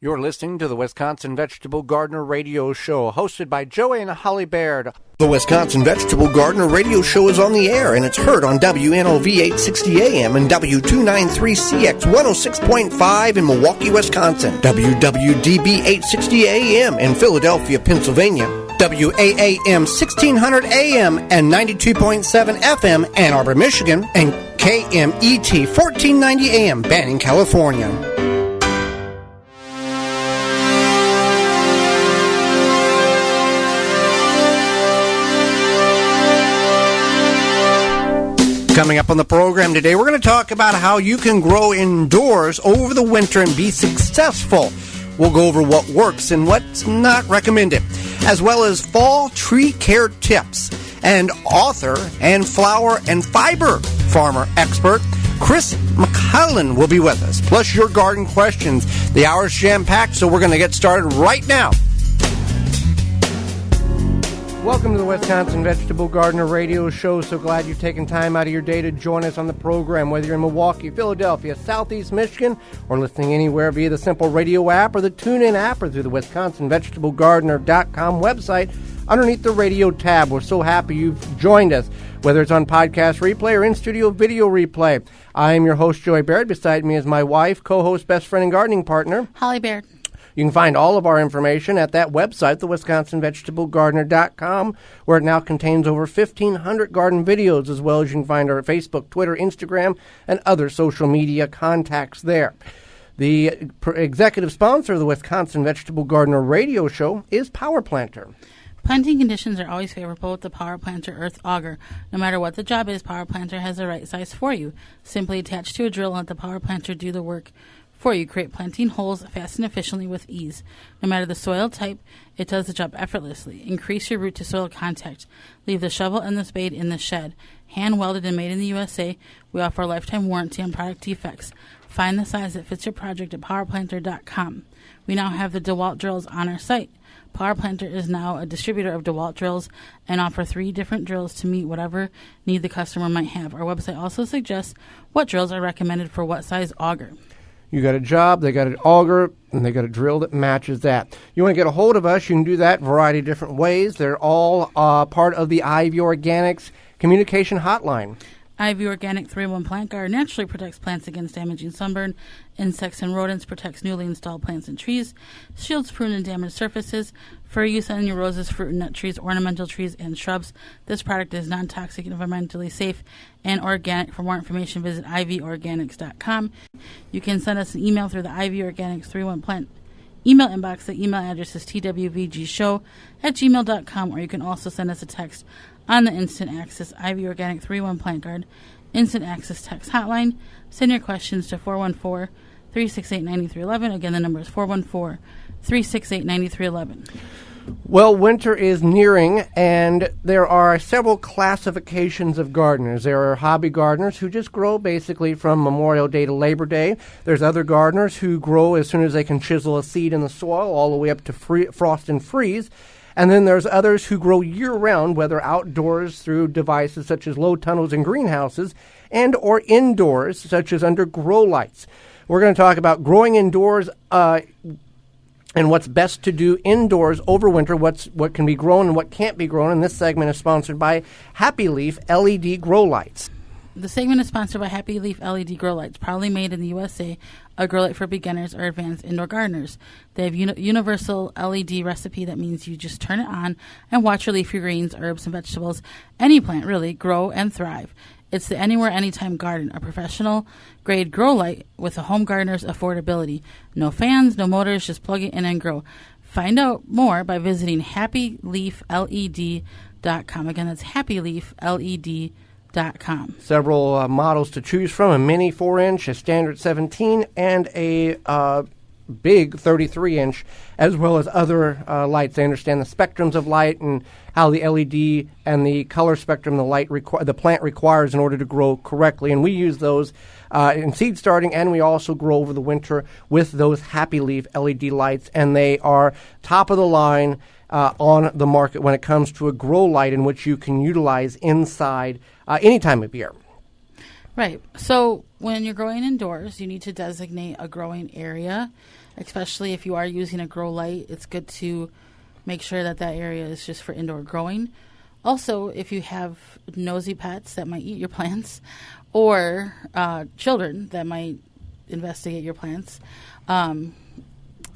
You're listening to the Wisconsin Vegetable Gardener Radio Show, hosted by Joey and Holly Baird. The Wisconsin Vegetable Gardener Radio Show is on the air, and it's heard on WNOV 860 AM and W293CX 106.5 in Milwaukee, Wisconsin, WWDB 860 AM in Philadelphia, Pennsylvania, WAAM 1600 AM and 92.7 FM Ann Arbor, Michigan, and KMET 1490 AM Banning, California. Coming up on the program today, we're going to talk about how you can grow indoors over the winter and be successful. We'll go over what works and what's not recommended, as well as fall tree care tips. And author and flower and fiber farmer expert Chris Mclaughlin will be with us, plus your garden questions. The hour's jam-packed, so we're going to get started right now. Welcome to the Wisconsin Vegetable Gardener Radio Show. So glad you've taken time out of your day to join us on the program, whether you're in Milwaukee, Philadelphia, Southeast Michigan, or listening anywhere via the Simple Radio app or the TuneIn app or through the WisconsinVegetableGardener.com website underneath the radio tab. We're so happy you've joined us, whether it's on podcast replay or in-studio video replay. I am your host, Joey Baird. Beside me is my wife, co-host, best friend, and gardening partner, Holly Baird. You can find all of our information at that website, the WisconsinVegetableGardener.com, where it now contains over 1,500 garden videos, as well as you can find our Facebook, Twitter, Instagram, and other social media contacts there. The executive sponsor of the Wisconsin Vegetable Gardener Radio Show is Power Planter. Planting conditions are always favorable with the Power Planter Earth Auger. No matter what the job is, Power Planter has the right size for you. Simply attach to a drill and let the Power Planter do the work for you. Create planting holes fast and efficiently with ease. No matter the soil type, it does the job effortlessly. Increase your root to soil contact. Leave the shovel and the spade in the shed. Hand welded and made in the USA. We offer a lifetime warranty on product defects. Find the size that fits your project at powerplanter.com. We now have the DeWalt drills on our site. Power Planter is now a distributor of DeWalt drills and offer 3 different drills to meet whatever need the customer might have. Our website also suggests what drills are recommended for what size auger. You got a job, they got an auger, and they got a drill that matches that. You want to get a hold of us, you can do that a variety of different ways. They're all part of the Ivy Organics communication hotline. Ivy Organic 3-in-1 Plant Guard naturally protects plants against damaging sunburn, insects, and rodents, protects newly installed plants and trees, shields prune and damaged surfaces, for use on your roses, fruit and nut trees, ornamental trees, and shrubs. This product is non-toxic, environmentally safe, and organic. For more information, visit ivyorganics.com. You can send us an email through the Ivy Organics 3-in-1 Plant email inbox. The email address is twvgshow@gmail.com, or you can also send us a text on the Instant Access Ivy Organic 3-in-1 Plant Guard Instant Access text hotline. Send your questions to 414-368-9311. Again, the number is 414-368-9311. Well, winter is nearing, and there are several classifications of gardeners. There are hobby gardeners who just grow basically from Memorial Day to Labor Day. There's other gardeners who grow as soon as they can chisel a seed in the soil all the way up to frost and freeze. And then there's others who grow year-round, whether outdoors through devices such as low tunnels and greenhouses, and or indoors, such as under grow lights. We're going to talk about growing indoors and what's best to do indoors over winter, what can be grown and what can't be grown. And this segment is sponsored by Happy Leaf LED Grow Lights. The segment is sponsored by Happy Leaf LED Grow Lights, proudly made in the USA, a grow light for beginners or advanced indoor gardeners. They have universal LED recipe that means you just turn it on and watch your leafy greens, herbs, and vegetables, any plant really, grow and thrive. It's the anywhere, anytime garden, a professional-grade grow light with a home gardener's affordability. No fans, no motors, just plug it in and grow. Find out more by visiting happyleafled.com. Again, that's happyleafled.com. Several models to choose from: a mini 4-inch, a standard 17, and a big 33-inch, as well as other lights. They understand the spectrums of light and how the LED and the color spectrum the plant requires in order to grow correctly. And we use those in seed starting, and we also grow over the winter with those Happy Leaf LED lights, and they are top of the line on the market when it comes to a grow light in which you can utilize inside any time of year. Right. So when you're growing indoors, you need to designate a growing area especially if you are using a grow light. It's good to make sure that area is just for indoor growing. Also, if you have nosy pets that might eat your plants or children that might investigate your plants,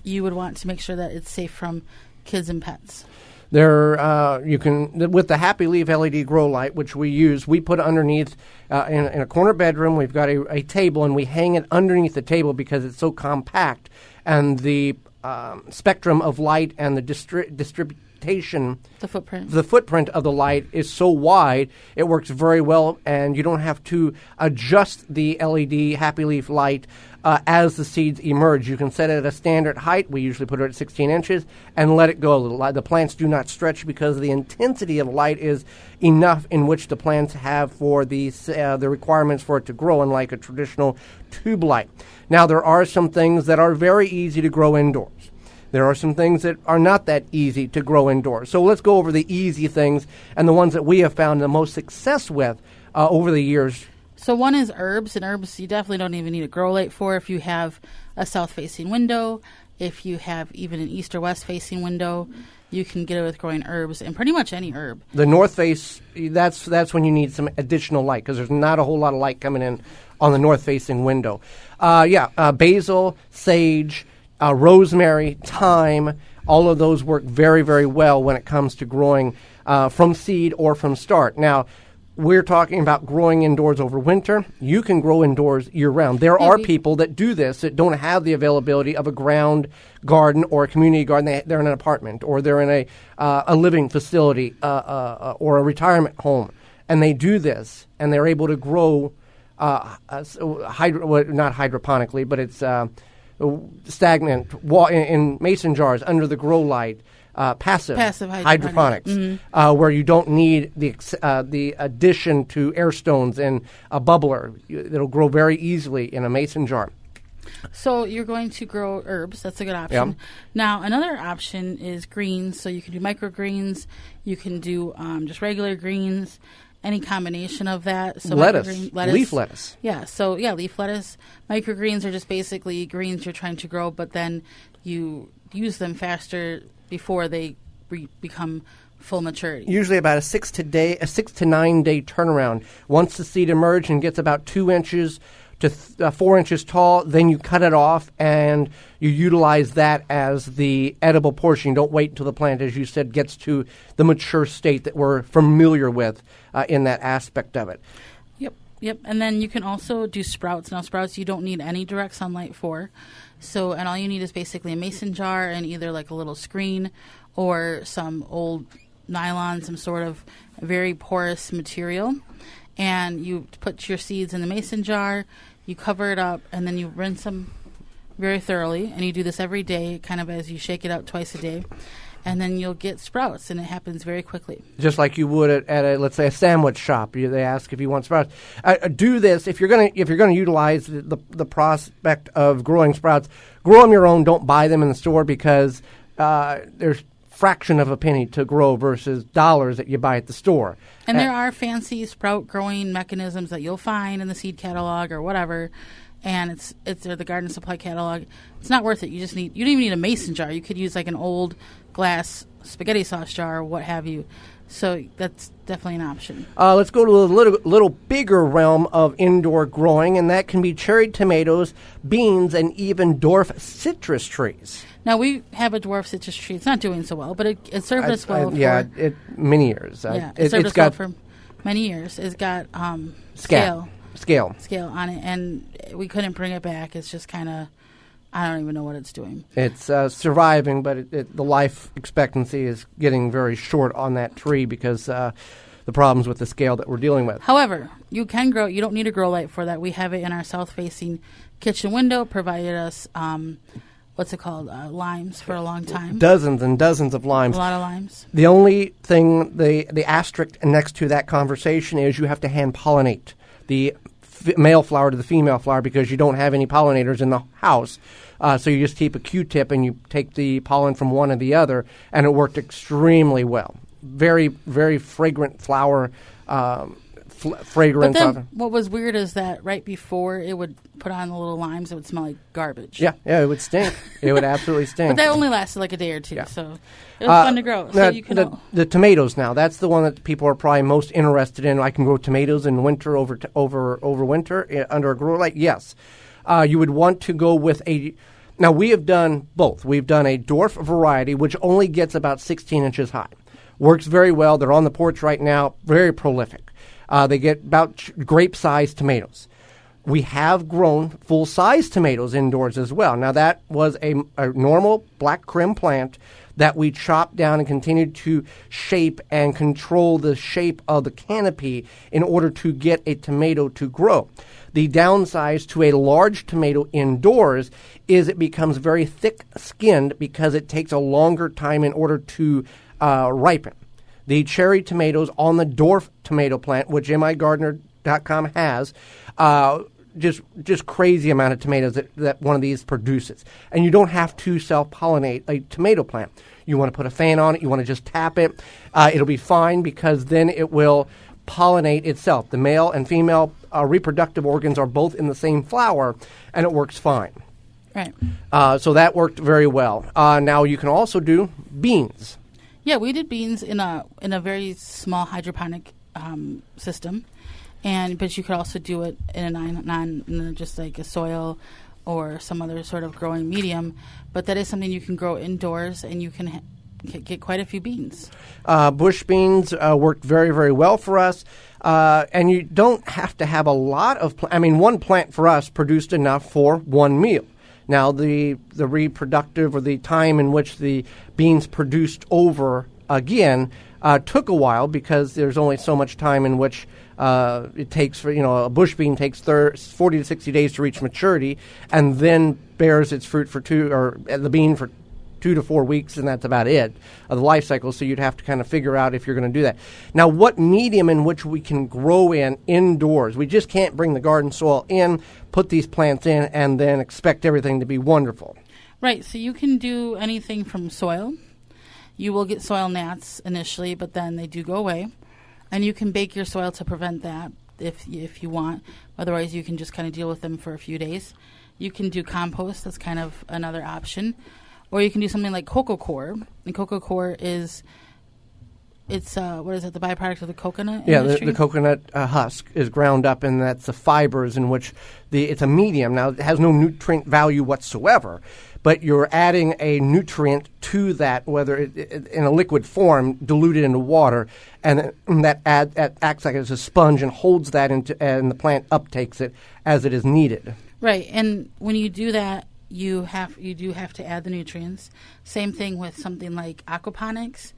you would want to make sure that it's safe from kids and pets. You can, with the Happy Leaf LED grow light, which we use, we put underneath in a corner bedroom. We've got a table, and we hang it underneath the table because it's so compact, and the spectrum of light and the distribution, the footprint of the light is so wide, it works very well, and you don't have to adjust the LED Happy Leaf light as the seeds emerge. You can set it at a standard height. We usually put it at 16 inches and let it go. The plants do not stretch because the intensity of light is enough in which the plants have for the requirements for it to grow, unlike a traditional tube light. Now, there are some things that are very easy to grow indoors. There are some things that are not that easy to grow indoors. So let's go over the easy things and the ones that we have found the most success with over the years. So one is herbs, and herbs you definitely don't even need a grow light for if you have a south-facing window. If you have even an east or west-facing window, you can get it with growing herbs, and pretty much any herb. The north face, that's when you need some additional light because there's not a whole lot of light coming in on the north-facing window. Basil, sage, rosemary, thyme, all of those work very, very well when it comes to growing from seed or from start. Now, we're talking about growing indoors over winter. You can grow indoors year-round. There are people that do this that don't have the availability of a ground garden or a community garden. They're in an apartment or they're in a living facility or a retirement home, and they do this, and they're able to grow not hydroponically, but it's stagnant in mason jars under the grow light. Passive hydroponics, where you don't need the addition to air stones and a bubbler. It'll grow very easily in a mason jar. So you're going to grow herbs. That's a good option. Yep. Now, another option is greens. So you can do microgreens. You can do just regular greens, any combination of that. So lettuce, leaf lettuce. Yeah, so leaf lettuce. Microgreens are just basically greens you're trying to grow, but then you use them faster before they become full maturity. Usually about a 6 to 9 day turnaround. Once the seed emerges and gets about 2 inches to 4 inches tall, then you cut it off and you utilize that as the edible portion. You don't wait until the plant, as you said, gets to the mature state that we're familiar with in that aspect of it. Yep, and then you can also do sprouts. Now, sprouts you don't need any direct sunlight for. So, and all you need is basically a mason jar and either like a little screen or some old nylon, some sort of very porous material. And you put your seeds in the mason jar, you cover it up, and then you rinse them very thoroughly. And you do this every day, kind of as you shake it out twice a day. And then you'll get sprouts, and it happens very quickly. Just like you would at let's say, a sandwich shop. They ask if you want sprouts. Do this if you're going to utilize the prospect of growing sprouts. Grow them your own. Don't buy them in the store because there's fraction of a penny to grow versus dollars that you buy at the store. And there are fancy sprout growing mechanisms that you'll find in the seed catalog or whatever. And it's the garden supply catalog. It's not worth it. You don't even need a mason jar. You could use like an old glass spaghetti sauce jar or what have you. So that's definitely an option. Let's go to a little bigger realm of indoor growing, and that can be cherry tomatoes, beans, and even dwarf citrus trees. Now, we have a dwarf citrus tree. It's not doing so well, but it served us well many years. It served us well for many years. It's got scale on it, and we couldn't bring it back. It's just kind of, I don't even know what it's doing. It's surviving, but the life expectancy is getting very short on that tree because the problems with the scale that we're dealing with. However, you can grow. You don't need a grow light for that. We have it in our south-facing kitchen window. Provided us limes for a long time. Dozens and dozens of limes. A lot of limes. The only thing, the asterisk next to that conversation is you have to hand pollinate the male flower to the female flower because you don't have any pollinators in the house. So you just keep a Q-tip and you take the pollen from one or the other, and it worked extremely well. Very, very fragrant flower fragrance. But then what was weird is that right before it would put on the little limes, it would smell like garbage. Yeah, it would stink. It would absolutely stink. But that only lasted like a day or two, so it was fun to grow. So you can the tomatoes now, that's the one that people are probably most interested in. I can grow tomatoes in winter over winter under a grow light. Yes. You would want to go with now we have done both. We've done a dwarf variety, which only gets about 16 inches high. Works very well. They're on the porch right now. Very prolific. They get about grape-sized tomatoes. We have grown full-size tomatoes indoors as well. Now, that was a normal black crim plant that we chopped down and continued to shape and control the shape of the canopy in order to get a tomato to grow. The downside to a large tomato indoors is it becomes very thick-skinned because it takes a longer time in order to ripen. The cherry tomatoes on the dwarf tomato plant, which migardener.com has, just crazy amount of tomatoes that one of these produces. And you don't have to self-pollinate a tomato plant. You want to put a fan on it. You want to just tap it. It'll be fine because then it will pollinate itself. The male and female reproductive organs are both in the same flower, and it works fine. Right. So that worked very well. Now you can also do beans. Yeah, we did beans in a very small hydroponic system, but you could also do it in a just like a soil or some other sort of growing medium. But that is something you can grow indoors, and you can get quite a few beans. Bush beans worked very, very well for us. And you don't have to have a lot of one plant for us produced enough for one meal. Now, the reproductive or the time in which the beans produced over again took a while because there's only so much time in which it takes for, a bush bean takes 40 to 60 days to reach maturity and then bears its fruit for the bean for 2 to 4 weeks, and that's about it of the life cycle. So you'd have to kind of figure out if you're going to do that. Now, what medium in which we can grow in indoors? We just can't bring the garden soil in, put these plants in, and then expect everything to be wonderful. Right. So you can do anything from soil. You will get soil gnats initially, but then they do go away. And you can bake your soil to prevent that if you want. Otherwise, you can just kind of deal with them for a few days. You can do compost. That's kind of another option. Or you can do something like coco coir. And coco coir is, the byproduct of the coconut industry? The coconut husk is ground up, and that's the fibers in which it's a medium. Now, it has no nutrient value whatsoever, but you're adding a nutrient to that, whether in a liquid form, diluted into water, and that acts like it's a sponge and holds that and the plant uptakes it as it is needed. Right, and when you do that, you do have to add the nutrients. Same thing with something like aquaponics,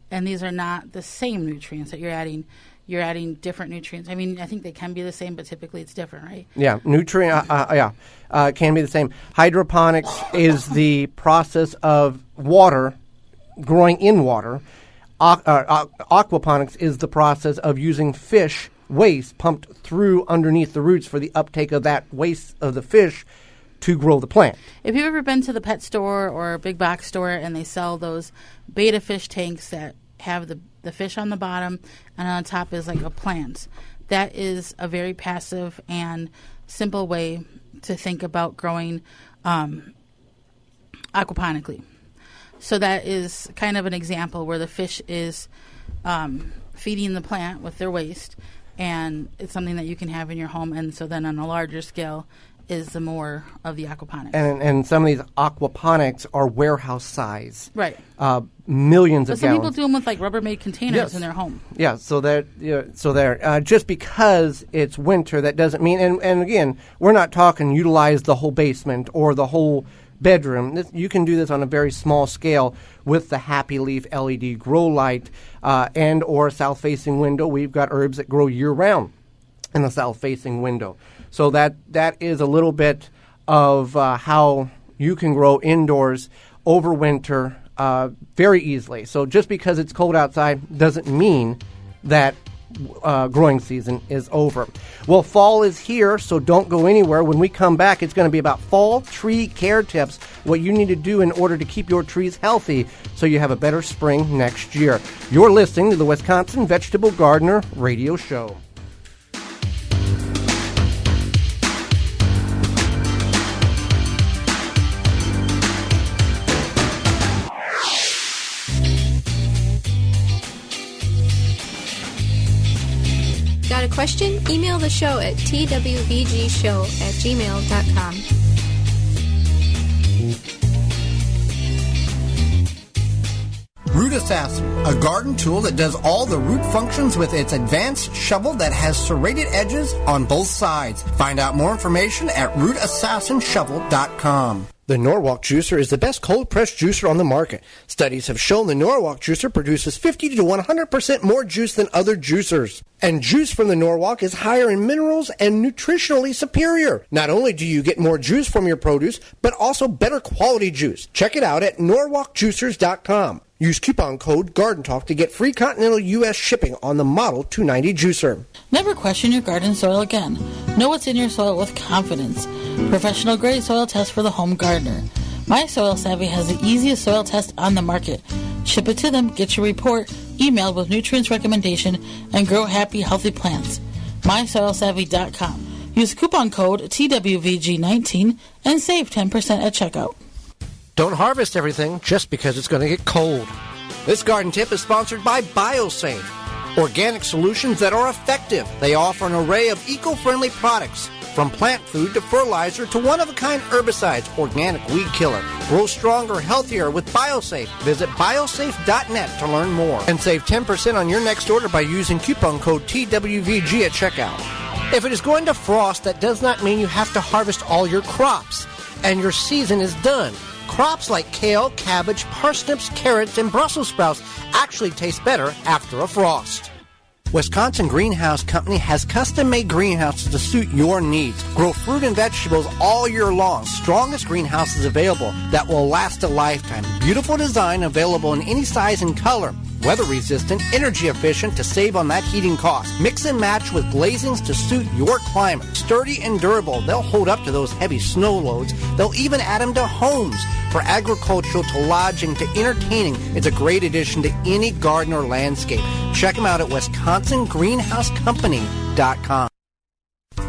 and these are not the same nutrients that you're adding. You're adding different nutrients. I mean, I think they can be the same, but typically it's different, right? Yeah, can be the same. Hydroponics is the process of water growing in water. Aquaponics is the process of using fish waste pumped through underneath the roots for the uptake of that waste of the fish to grow the plant. If you've ever been to the pet store or a big box store and they sell those beta fish tanks that have the fish on the bottom and on top is like a plant, that is a very passive and simple way to think about growing aquaponically. So that is kind of an example where the fish is feeding the plant with their waste, and it's something that you can have in your home. And so then on a larger scale is the more of the aquaponics. And some of these aquaponics are warehouse size. Right. Millions but of some gallons. People do them with like Rubbermaid containers in their home. Yeah, so there. Just because it's winter, that doesn't mean, and again, we're not talking utilize the whole basement or the whole bedroom. You can do this on a very small scale with the Happy Leaf LED grow light and or south-facing window. We've got herbs that grow year-round in the south-facing window. So that is a little bit of how you can grow indoors over winter very easily. So just because it's cold outside doesn't mean that growing season is over. Well, fall is here, so don't go anywhere. When we come back, it's going to be about fall tree care tips, what you need to do in order to keep your trees healthy so you have a better spring next year. You're listening to the Wisconsin Vegetable Gardener Radio Show. question, email the show at twvgshow@gmail.com. Root Assassin, a garden tool that does all the root functions with its advanced shovel that has serrated edges on both sides. Find out more information at rootassassinshovel.com. The Norwalk juicer is the best cold-pressed juicer on the market. Studies have shown the Norwalk juicer produces 50 to 100% more juice than other juicers. And juice from the Norwalk is higher in minerals and nutritionally superior. Not only do you get more juice from your produce, but also better quality juice. Check it out at norwalkjuicers.com. Use coupon code GARDENTALK to get free continental U.S. shipping on the Model 290 juicer. Never question your garden soil again. Know what's in your soil with confidence. Professional grade soil test for the home gardener. My Soil Savvy has the easiest soil test on the market. Ship it to them, get your report, emailed with nutrients recommendation, and grow happy, healthy plants. MySoilSavvy.com. Use coupon code TWVG19 and save 10% at checkout. Don't harvest everything just because it's going to get cold. This garden tip is sponsored by BioSafe, organic solutions that are effective. They offer an array of eco-friendly products, from plant food to fertilizer to one-of-a-kind herbicides, organic weed killer. Grow stronger, healthier with BioSafe. Visit biosafe.net to learn more and save 10% on your next order by using coupon code TWVG at checkout. If it is going to frost, that does not mean you have to harvest all your crops and your season is done. Crops like kale, cabbage, parsnips, carrots, and Brussels sprouts actually taste better after a frost. Wisconsin Greenhouse Company has custom-made greenhouses to suit your needs. Grow fruit and vegetables all year long. Strongest greenhouses available that will last a lifetime. Beautiful design available in any size and color. Weather resistant, energy efficient to save on that heating cost. Mix and match with glazings to suit your climate. Sturdy and durable, they'll hold up to those heavy snow loads. They'll even add them to homes. For agricultural to lodging to entertaining, it's a great addition to any garden or landscape. Check them out at WisconsinGreenhouseCompany.com.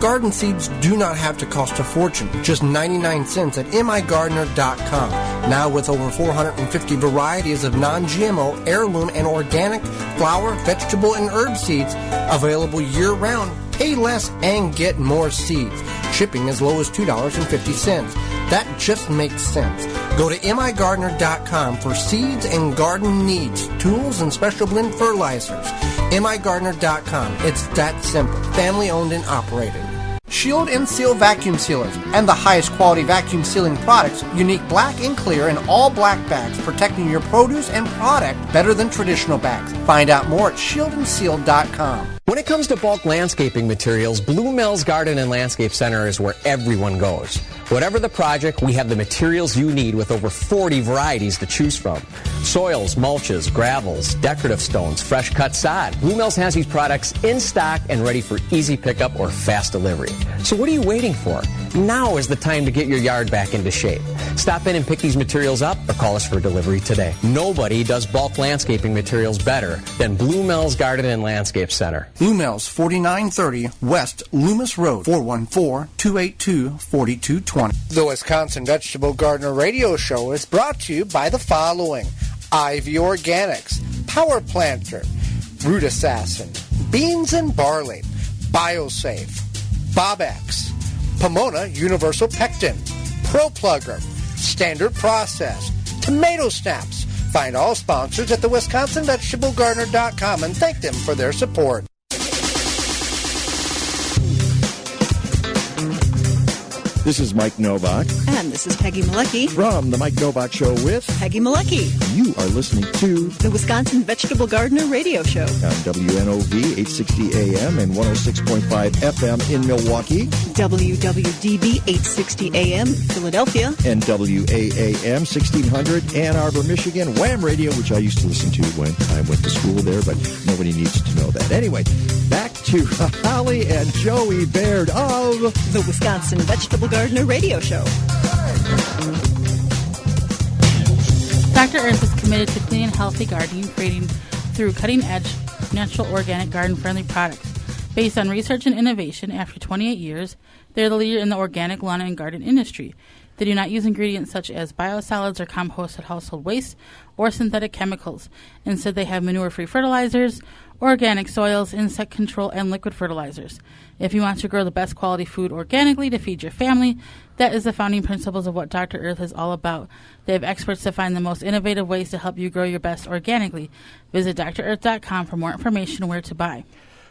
Garden seeds do not have to cost a fortune, just 99 cents at migardener.com. Now with over 450 varieties of non-GMO, heirloom, and organic flower, vegetable, and herb seeds available year-round. Pay less and get more seeds. Shipping as low as $2.50. That just makes sense. Go to migardener.com for seeds and garden needs, tools, and special blend fertilizers. migardener.com. It's that simple. Family owned and operated. Shield and Seal vacuum sealers and the highest quality vacuum sealing products, unique black and clear and all black bags, protecting your produce and product better than traditional bags. Find out more at shieldandseal.com. When it comes to bulk landscaping materials, Blue Mills Garden and Landscape Center is where everyone goes. Whatever the project, we have the materials you need with over 40 varieties to choose from. Soils, mulches, gravels, decorative stones, fresh cut sod. Blue Mills has these products in stock and ready for easy pickup or fast delivery. So what are you waiting for? Now is the time to get your yard back into shape. Stop in and pick these materials up or call us for delivery today. Nobody does bulk landscaping materials better than Blue Mills Garden and Landscape Center. Blue Mills, 4930 West Loomis Road, 414-282-4220. The Wisconsin Vegetable Gardener Radio Show is brought to you by the following: Ivy Organics, Power Planter, Root Assassin, Beans and Barley, BioSafe, Bobex, Pomona Universal Pectin, Pro Plugger, Standard Process, Tomato Snaps. Find all sponsors at the WisconsinVegetableGardener.com and thank them for their support. This is Mike Novak. And this is Peggy Malecki. From The Mike Novak Show with Peggy Malecki. You are listening to the Wisconsin Vegetable Gardener Radio Show. On WNOV 860 AM and 106.5 FM in Milwaukee. WWDB 860 AM Philadelphia. And WAAM 1600 Ann Arbor, Michigan. WAAM Radio, which I used to listen to when I went to school there, but nobody needs to know that. Anyway, back to Holly and Joey Baird of the Wisconsin Vegetable Gardener Radio Show. Dr. Earth is committed to clean and healthy gardening, creating through cutting-edge, natural, organic, garden-friendly products. Based on research and innovation, after 28 years, they're the leader in the organic lawn and garden industry. They do not use ingredients such as biosolids or composted household waste or synthetic chemicals. Instead, they have manure-free fertilizers, organic soils, insect control, and liquid fertilizers. If you want to grow the best quality food organically to feed your family, that is the founding principles of what Dr. Earth is all about. They have experts to find the most innovative ways to help you grow your best organically. Visit drearth.com for more information on where to buy.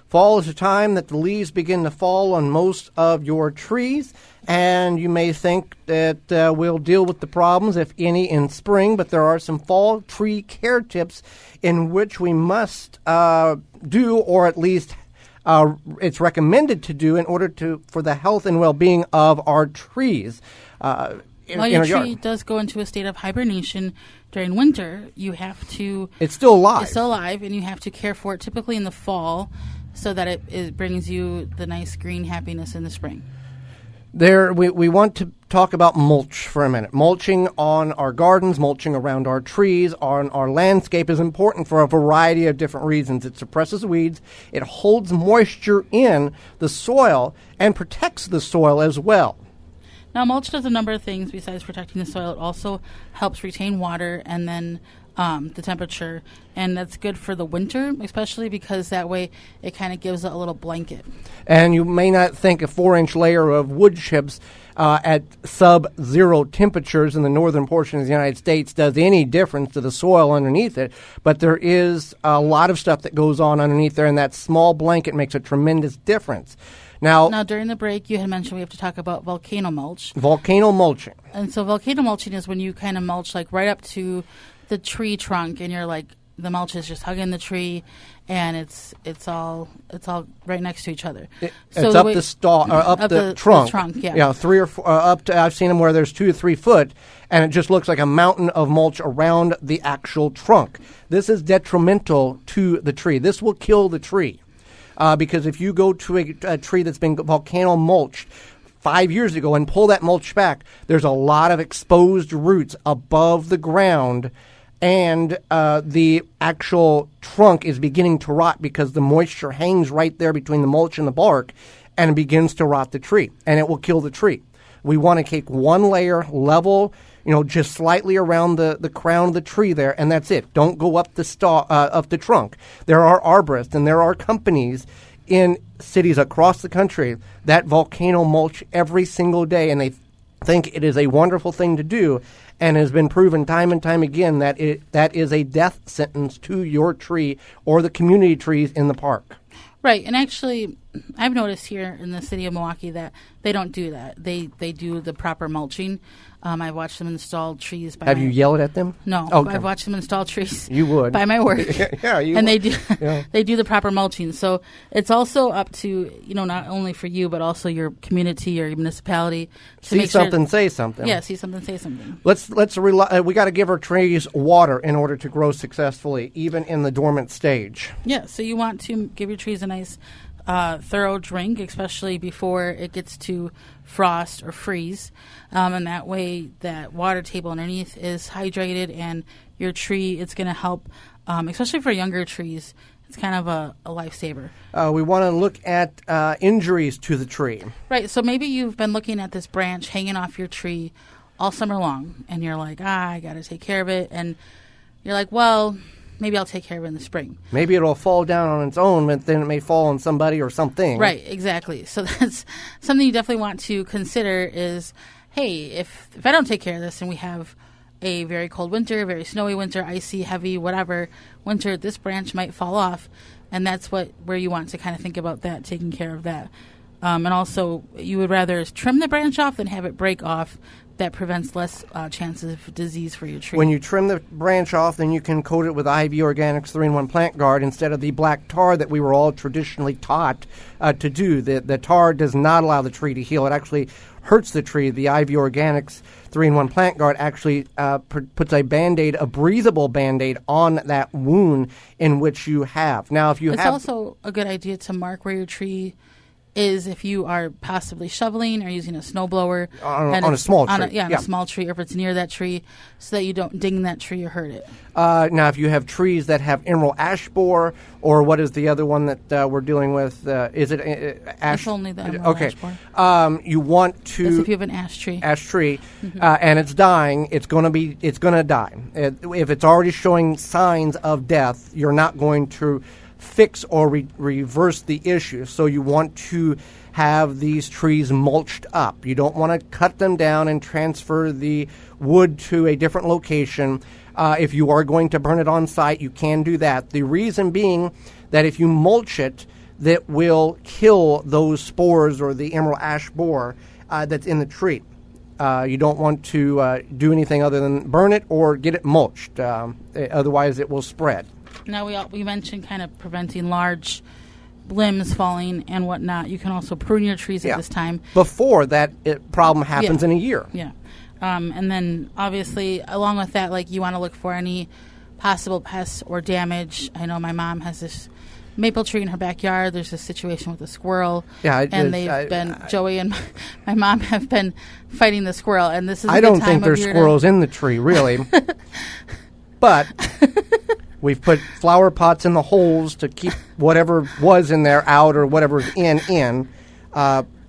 Fall is a time that the leaves begin to fall on most of your trees, and you may think that we'll deal with the problems, if any, in spring, but there are some fall tree care tips in which we must do, or at least it's recommended to do in order for the health and well-being of our trees. While your tree does go into a state of hibernation during winter, you have to... It's still alive. It's still alive, and you have to care for it typically in the fall so that it brings you the nice green happiness in the spring. We want to talk about mulch for a minute. Mulching on our gardens, mulching around our trees, on our landscape is important for a variety of different reasons. It suppresses weeds, it holds moisture in the soil, and protects the soil as well. Now, mulch does a number of things besides protecting the soil. It also helps retain water and then the temperature, and that's good for the winter, especially because that way it kind of gives it a little blanket. And you may not think a 4-inch layer of wood chips at sub-zero temperatures in the northern portion of the United States does any difference to the soil underneath it, but there is a lot of stuff that goes on underneath there, and that small blanket makes a tremendous difference. Now, during the break, you had mentioned we have to talk about volcano mulch. Volcano mulching. And so volcano mulching is when you kind of mulch like right up to the tree trunk, and you're like, the mulch is just hugging the tree, and it's all right next to each other. It's up the trunk. The trunk, yeah. Yeah, 3 or 4 up to. I've seen them where there's 2 to 3 foot, and it just looks like a mountain of mulch around the actual trunk. This is detrimental to the tree. This will kill the tree. Because if you go to a tree that's been volcano mulched 5 years ago and pull that mulch back, there's a lot of exposed roots above the ground, and the actual trunk is beginning to rot because the moisture hangs right there between the mulch and the bark, and it begins to rot the tree, and it will kill the tree. We want to take one layer level, just slightly around the crown of the tree there, and that's it. Don't go up the trunk. There are arborists and there are companies in cities across the country that volcano mulch every single day, and they think it is a wonderful thing to do, and has been proven time and time again that that is a death sentence to your tree or the community trees in the park. Right, and actually, I've noticed here in the city of Milwaukee that they don't do that. They do the proper mulching. I've watched them install trees. Have you yelled at them? No, okay. I've watched them install trees. You would by my work. Yeah, you. And would. they do. Yeah. They do the proper mulching. So it's also up to not only for you but also your community, your municipality. See something, say something. Yeah, see something, say something. Let's rely. We got to give our trees water in order to grow successfully, even in the dormant stage. Yeah. So you want to give your trees a nice, thorough drink, especially before it gets to frost or freeze, and that way that water table underneath is hydrated, and your tree, it's going to help, especially for younger trees. It's kind of a lifesaver. We want to look at injuries to the tree. Right, so maybe you've been looking at this branch hanging off your tree all summer long, and you're like, I got to take care of it, and you're like, well, maybe I'll take care of it in the spring. Maybe it'll fall down on its own, but then it may fall on somebody or something. Right, exactly. So that's something you definitely want to consider is, hey, if I don't take care of this and we have a very cold winter, very snowy winter, icy, heavy, whatever winter, this branch might fall off. And that's where you want to kind of think about that, taking care of that. And also, you would rather trim the branch off than have it break off. That prevents less chances of disease for your tree. When you trim the branch off, then you can coat it with IV Organics 3-in-1 Plant Guard instead of the black tar that we were all traditionally taught to do. The tar does not allow the tree to heal. It actually hurts the tree. The IV Organics 3-in-1 Plant Guard actually puts a Band-Aid, a breathable Band-Aid on that wound in which you have. Now, if you it's also a good idea to mark where your tree is if you are possibly shoveling or using a snowblower on a small tree. On a small tree, or if it's near that tree, so that you don't ding that tree or hurt it. Now, if you have trees that have emerald ash borer, or what is the other one that we're dealing with? Is it ash? It's only the emerald ash borer. You want to. That's if you have an ash tree. And it's dying. It's going to die. If it's already showing signs of death, you're not going to fix or reverse the issue. So you want to have these trees mulched up. You don't want to cut them down and transfer the wood to a different location. If you are going to burn it on site, you can do that. The reason being that if you mulch it, that will kill those spores or the emerald ash borer that's in the tree. You don't want to do anything other than burn it or get it mulched. Otherwise, it will spread. Now, we mentioned kind of preventing large limbs falling and whatnot. You can also prune your trees at this time. Before that problem happens in a year. Yeah. And then, obviously, along with that, like, you want to look for any possible pests or damage. I know my mom has this maple tree in her backyard. There's a situation with a squirrel. Yeah, Joey and my mom have been fighting the squirrel. And this is I don't think there's squirrels in the tree, really. But we've put flower pots in the holes to keep whatever was in there out or whatever's in.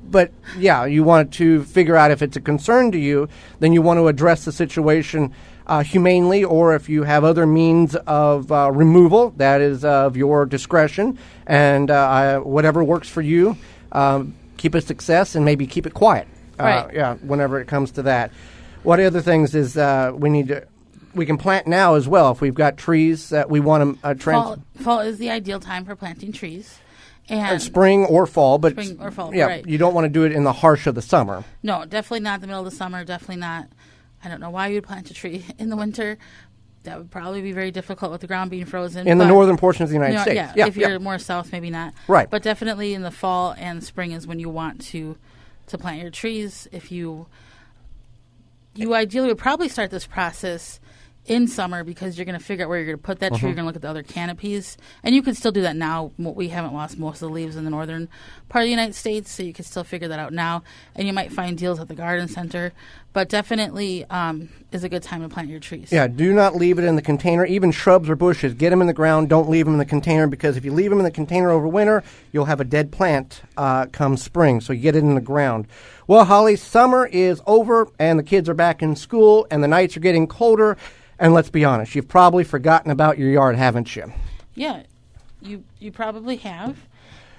But, yeah, you want to figure out if it's a concern to you, then you want to address the situation humanely, or if you have other means of removal, that is of your discretion. And whatever works for you, keep it success and maybe keep it quiet. Right. Whenever it comes to that. What other things is we can plant now as well if we've got trees that we want to Fall is the ideal time for planting trees. And spring or fall, but right. You don't want to do it in the harsh of the summer. No, definitely not the middle of the summer. Definitely not. I don't know why you would plant a tree in the winter. That would probably be very difficult with the ground being frozen. In the northern portions of the United States. Yeah, if you're more south, maybe not. Right. But definitely in the fall and spring is when you want to plant your trees. If you ideally would probably start this process in summer, because you're going to figure out where you're going to put that tree. You're going to look at the other canopies. And you can still do that now. We haven't lost most of the leaves in the northern part of the United States, so you can still figure that out now. And you might find deals at the garden center. But definitely is a good time to plant your trees. Yeah, do not leave it in the container. Even shrubs or bushes, get them in the ground. Don't leave them in the container, because if you leave them in the container over winter, you'll have a dead plant come spring. So you get it in the ground. Well, Holly, summer is over, and the kids are back in school, and the nights are getting colder. And let's be honest, you've probably forgotten about your yard, haven't you? Yeah, you probably have.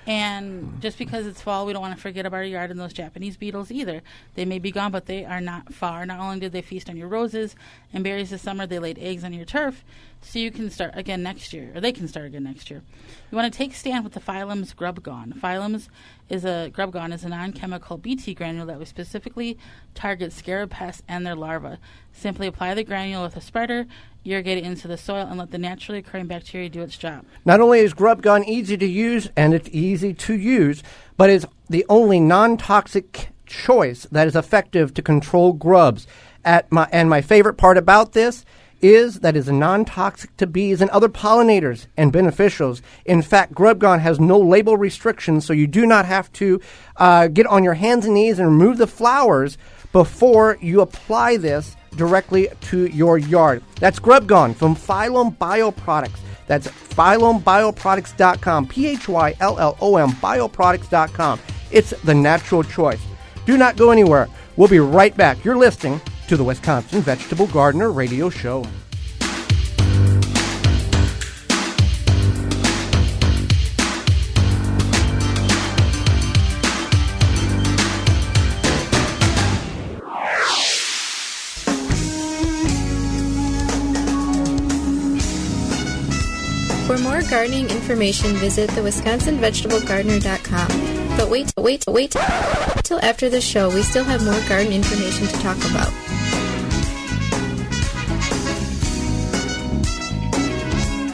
And just because it's fall, we don't want to forget about our yard and those Japanese beetles either. They may be gone, but they are not far. Not only did they feast on your roses and berries this summer, they laid eggs on your turf, so you can start again next year, or they can start again next year. You want to take stand with the Phylum's Grub Gone. Grub Gone is a non-chemical BT granule that will specifically target scarab pests and their larvae. Simply apply the granule with a spreader, irrigate it into the soil, and let the naturally occurring bacteria do its job. Not only is Grub Gone easy to use, and it's easy to use, but it's the only non-toxic choice that is effective to control grubs. And my favorite part about this is that it's non-toxic to bees and other pollinators and beneficials. In fact, Grub Gone has no label restrictions, so you do not have to get on your hands and knees and remove the flowers before you apply this directly to your yard. That's Grub Gone from Phylum Bioproducts. That's PhylumBioproducts.com, PhylLOM Bioproducts.com. It's the natural choice. Do not go anywhere. We'll be right back. You're listening to the Wisconsin Vegetable Gardener Radio Show. For more gardening information, visit thewisconsinvegetablegardener.com. But wait till after the show. We still have more garden information to talk about.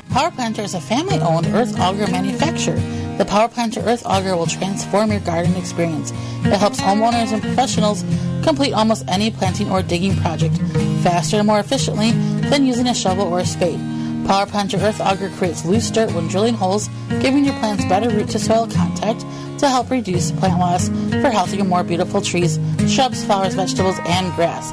Power Planter is a family-owned earth auger manufacturer. The Power Planter Earth Auger will transform your garden experience. It helps homeowners and professionals complete almost any planting or digging project faster and more efficiently than using a shovel or a spade. Power Planter Earth Auger creates loose dirt when drilling holes, giving your plants better root-to-soil contact to help reduce plant loss for healthier, more beautiful trees, shrubs, flowers, vegetables, and grass.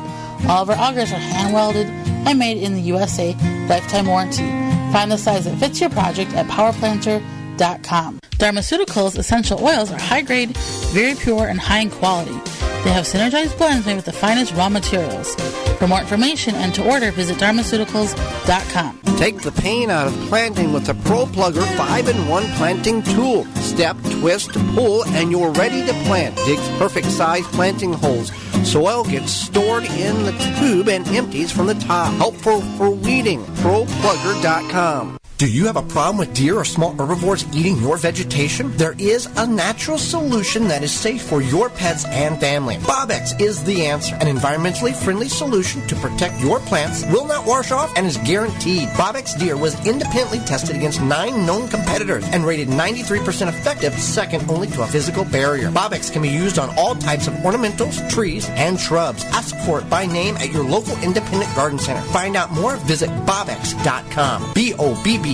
All of our augers are hand-welded and made in the USA, lifetime warranty. Find the size that fits your project at powerplanter.com. Dharmaceuticals essential oils are high-grade, very pure, and high in quality. They have synergized blends made with the finest raw materials. For more information and to order, visit dharmaceuticals.com. Take the pain out of planting with the Pro Plugger 5-in-1 planting tool. Step, twist, pull, and you're ready to plant. Digs perfect size planting holes. Soil gets stored in the tube and empties from the top. Helpful for weeding. ProPlugger.com. Do you have a problem with deer or small herbivores eating your vegetation? There is a natural solution that is safe for your pets and family. Bobex is the answer. An environmentally friendly solution to protect your plants, will not wash off, and is guaranteed. Bobex Deer was independently tested against 9 known competitors and rated 93% effective, second only to a physical barrier. Bobex can be used on all types of ornamentals, trees, and shrubs. Ask for it by name at your local independent garden center. Find out more, visit bobex.com. BOBBEX.com.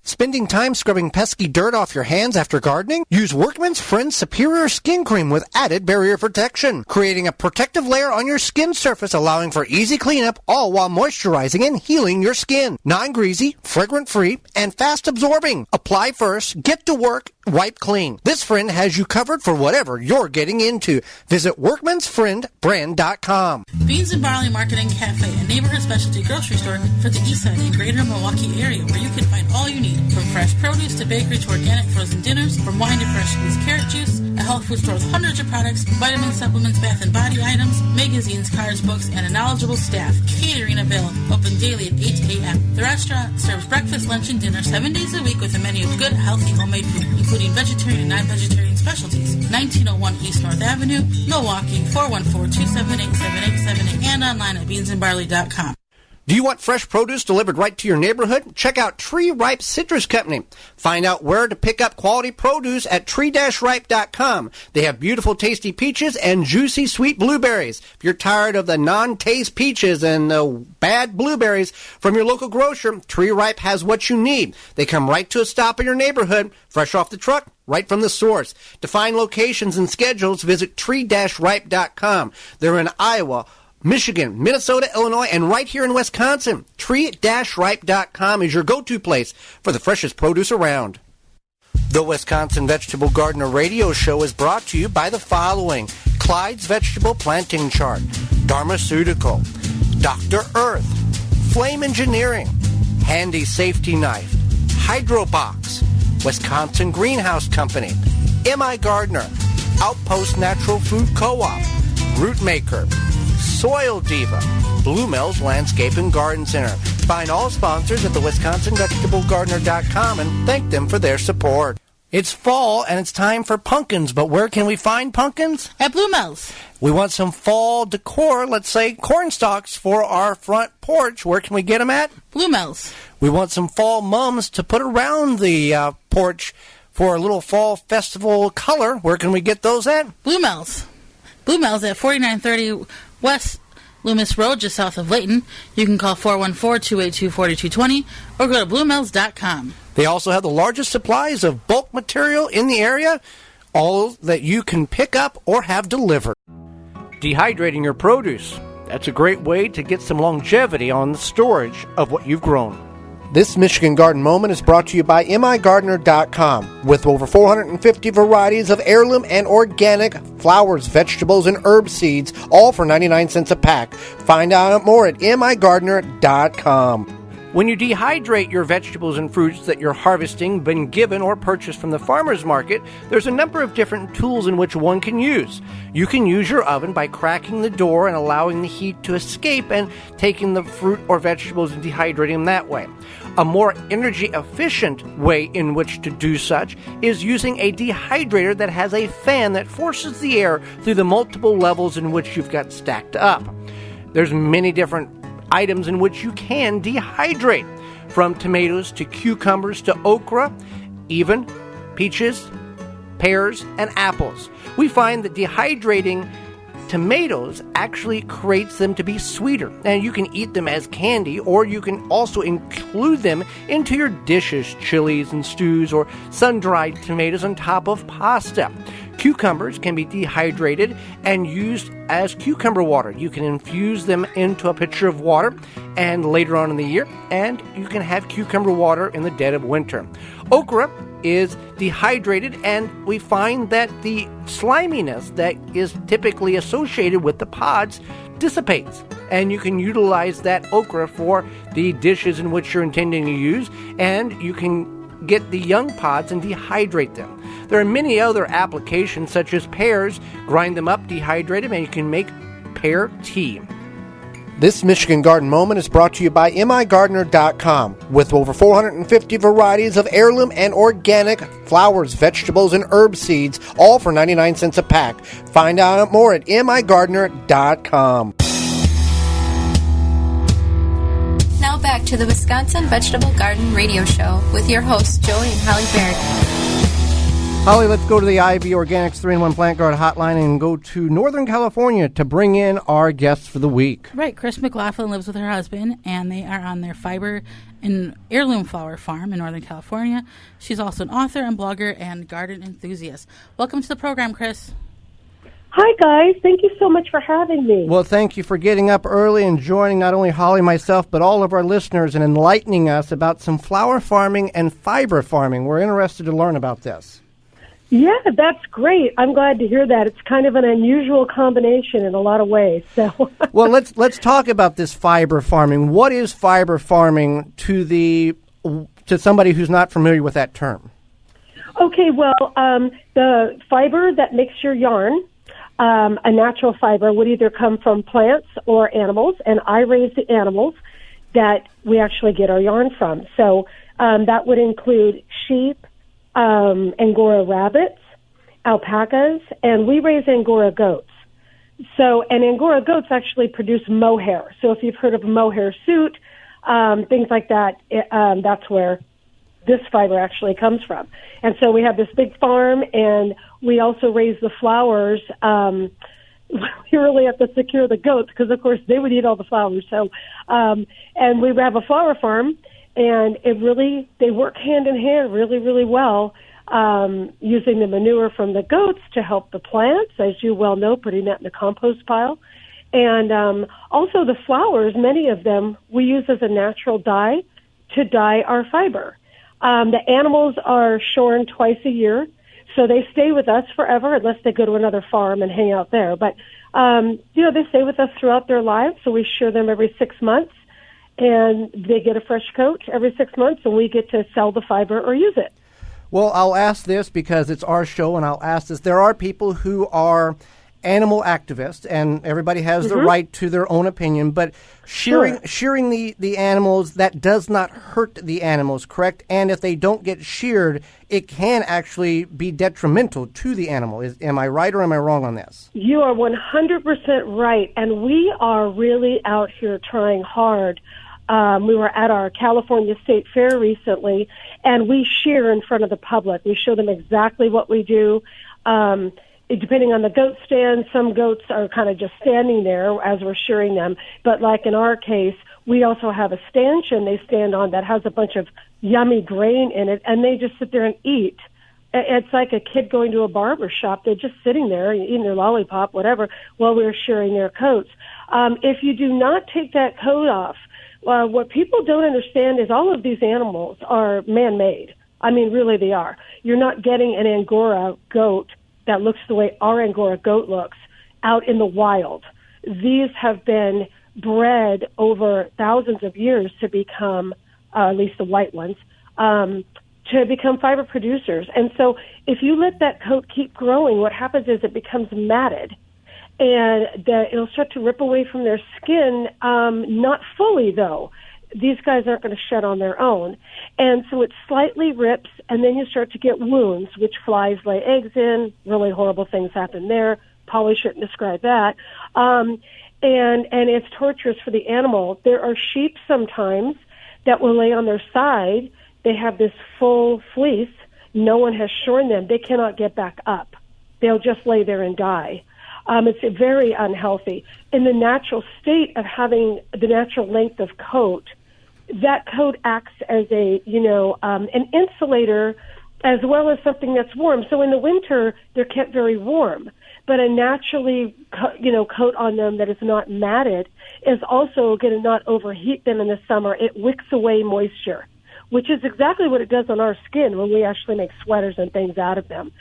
Spending time scrubbing pesky dirt off your hands after gardening? Use Workman's Friend Superior Skin Cream with added barrier protection, creating a protective layer on your skin surface, allowing for easy cleanup, all while moisturizing and healing your skin. Non-greasy, fragrant-free, and fast-absorbing. Apply first, get to work, wipe clean. This friend has you covered for whatever you're getting into. Visit workmansfriendbrand.com. Beans and Barley Market and Cafe, a neighborhood specialty grocery store for the east side and greater Milwaukee area, where you can find all you need, from fresh produce to bakery to organic frozen dinners, from wine to fresh squeezed carrot juice. A health food store with hundreds of products, vitamins, supplements, bath and body items, magazines, cards, books, and a knowledgeable staff. Catering available, open daily at 8 a.m. The restaurant serves breakfast, lunch, and dinner 7 days a week with a menu of good, healthy, homemade food, including vegetarian and non-vegetarian specialties. 1901 East North Avenue, Milwaukee, 414-278-7878, and online at beansandbarley.com. Do you want fresh produce delivered right to your neighborhood? Check out Tree Ripe Citrus Company. Find out where to pick up quality produce at tree-ripe.com. They have beautiful, tasty peaches and juicy, sweet blueberries. If you're tired of the non-taste peaches and the bad blueberries from your local grocer, Tree Ripe has what you need. They come right to a stop in your neighborhood, fresh off the truck, right from the source. To find locations and schedules, visit tree-ripe.com. They're in Iowa, Michigan, Minnesota, Illinois, and right here in Wisconsin. Tree-ripe.com is your go-to place for the freshest produce around. The Wisconsin Vegetable Gardener Radio Show is brought to you by the following: Clyde's Vegetable Planting Chart, Dharmaceutical, Dr. Earth, Flame Engineering, Handy Safety Knife, Hydrobox, Wisconsin Greenhouse Company, M.I. Gardner, Outpost Natural Food Co-op, Rootmaker, Soil Diva, Blue Mills Landscape and Garden Center. Find all sponsors at the WisconsinVegetableGardener.com and thank them for their support. It's fall and it's time for pumpkins, but where can we find pumpkins? At Blue Mills. We want some fall decor, let's say corn stalks for our front porch. Where can we get them at? Blue Mills. We want some fall mums to put around the porch for a little fall festival color. Where can we get those at? Blue Mills. Blue Mills at 4930 West Loomis Road, just south of Layton. You can call 414-282-4220 or go to bluemills.com. They also have the largest supplies of bulk material in the area, all that you can pick up or have delivered. Dehydrating your produce. That's a great way to get some longevity on the storage of what you've grown. This Michigan Garden Moment is brought to you by migardner.com. With over 450 varieties of heirloom and organic flowers, vegetables, and herb seeds, all for 99 cents a pack. Find out more at migardner.com. When you dehydrate your vegetables and fruits that you're harvesting, been given or purchased from the farmer's market, there's a number of different tools in which one can use. You can use your oven by cracking the door and allowing the heat to escape and taking the fruit or vegetables and dehydrating them that way. A more energy-efficient way in which to do such is using a dehydrator that has a fan that forces the air through the multiple levels in which you've got stacked up. There's many different items in which you can dehydrate, from tomatoes to cucumbers to okra, even peaches, pears, and apples. We find that dehydrating tomatoes actually creates them to be sweeter, and you can eat them as candy, or you can also include them into your dishes, chilies and stews, or sun-dried tomatoes on top of pasta. Cucumbers can be dehydrated and used as cucumber water. You can infuse them into a pitcher of water and later on in the year, and you can have cucumber water in the dead of winter. Okra is dehydrated, and we find that the sliminess that is typically associated with the pods dissipates, and you can utilize that okra for the dishes in which you're intending to use, and you can get the young pods and dehydrate them. There are many other applications, such as pears. Grind them up, dehydrate them, and you can make pear tea. This Michigan Garden Moment is brought to you by migardener.com. With over 450 varieties of heirloom and organic flowers, vegetables, and herb seeds, all for 99 cents a pack. Find out more at migardener.com. Now back to the Wisconsin Vegetable Garden Radio Show with your hosts, Joey and Holly Baird. Holly, let's go to the IV Organics 3-in-1 Plant Guard hotline and go to Northern California to bring in our guests for the week. Right. Chris Mclaughlin lives with her husband, and they are on their fiber and heirloom flower farm in Northern California. She's also an author and blogger and garden enthusiast. Welcome to the program, Chris. Hi, guys. Thank you so much for having me. Well, thank you for getting up early and joining not only Holly, myself, but all of our listeners and enlightening us about some flower farming and fiber farming. We're interested to learn about this. Yeah, that's great. I'm glad to hear that. It's kind of an unusual combination in a lot of ways. So, well, let's talk about this fiber farming. What is fiber farming to somebody who's not familiar with that term? Okay, well, the fiber that makes your yarn, a natural fiber, would either come from plants or animals, and I raise the animals that we actually get our yarn from. So that would include sheep, Angora rabbits, alpacas, and we raise Angora goats. So, and Angora goats actually produce mohair. So if you've heard of a mohair suit, things like that, that's where this fiber actually comes from. And so we have this big farm, and we also raise the flowers. We really have to secure the goats because, of course, they would eat all the flowers. So, and we have a flower farm, and they work hand in hand really, really well, using the manure from the goats to help the plants, as you well know, putting that in the compost pile. And also the flowers, many of them, we use as a natural dye to dye our fiber. The animals are shorn twice a year, so they stay with us forever unless they go to another farm and hang out there. But, they stay with us throughout their lives, so we shear them every 6 months. And they get a fresh coat every 6 months, and we get to sell the fiber or use it. Well, I'll ask this because it's our show, and I'll ask this. There are people who are animal activists, and everybody has the right to their own opinion, but shearing the animals, that does not hurt the animals, correct? And if they don't get sheared, it can actually be detrimental to the animal. Am I right or am I wrong on this? You are 100% right, and we are really out here trying hard. We were at our California State Fair recently, and we shear in front of the public. We show them exactly what we do. Depending on the goat stand, some goats are kind of just standing there as we're shearing them. But like in our case, we also have a stanchion they stand on that has a bunch of yummy grain in it, and they just sit there and eat. It's like a kid going to a barber shop. They're just sitting there eating their lollipop, whatever, while we're shearing their coats. If you do not take that coat off, what people don't understand is all of these animals are man-made. I mean, really they are. You're not getting an Angora goat that looks the way our Angora goat looks out in the wild. These have been bred over thousands of years to become, at least the white ones, to become fiber producers. And so if you let that coat keep growing, what happens is it becomes matted. And it'll start to rip away from their skin, not fully, though. These guys aren't going to shed on their own. And so it slightly rips, and then you start to get wounds, which flies lay eggs in. Really horrible things happen there. Probably shouldn't describe that. And it's torturous for the animal. There are sheep sometimes that will lay on their side. They have this full fleece. No one has shorn them. They cannot get back up. They'll just lay there and die. It's very unhealthy. In the natural state of having the natural length of coat, that coat acts as a, an insulator as well as something that's warm. So in the winter, they're kept very warm. But a naturally, coat on them that is not matted is also going to not overheat them in the summer. It wicks away moisture, which is exactly what it does on our skin when we actually make sweaters and things out of them.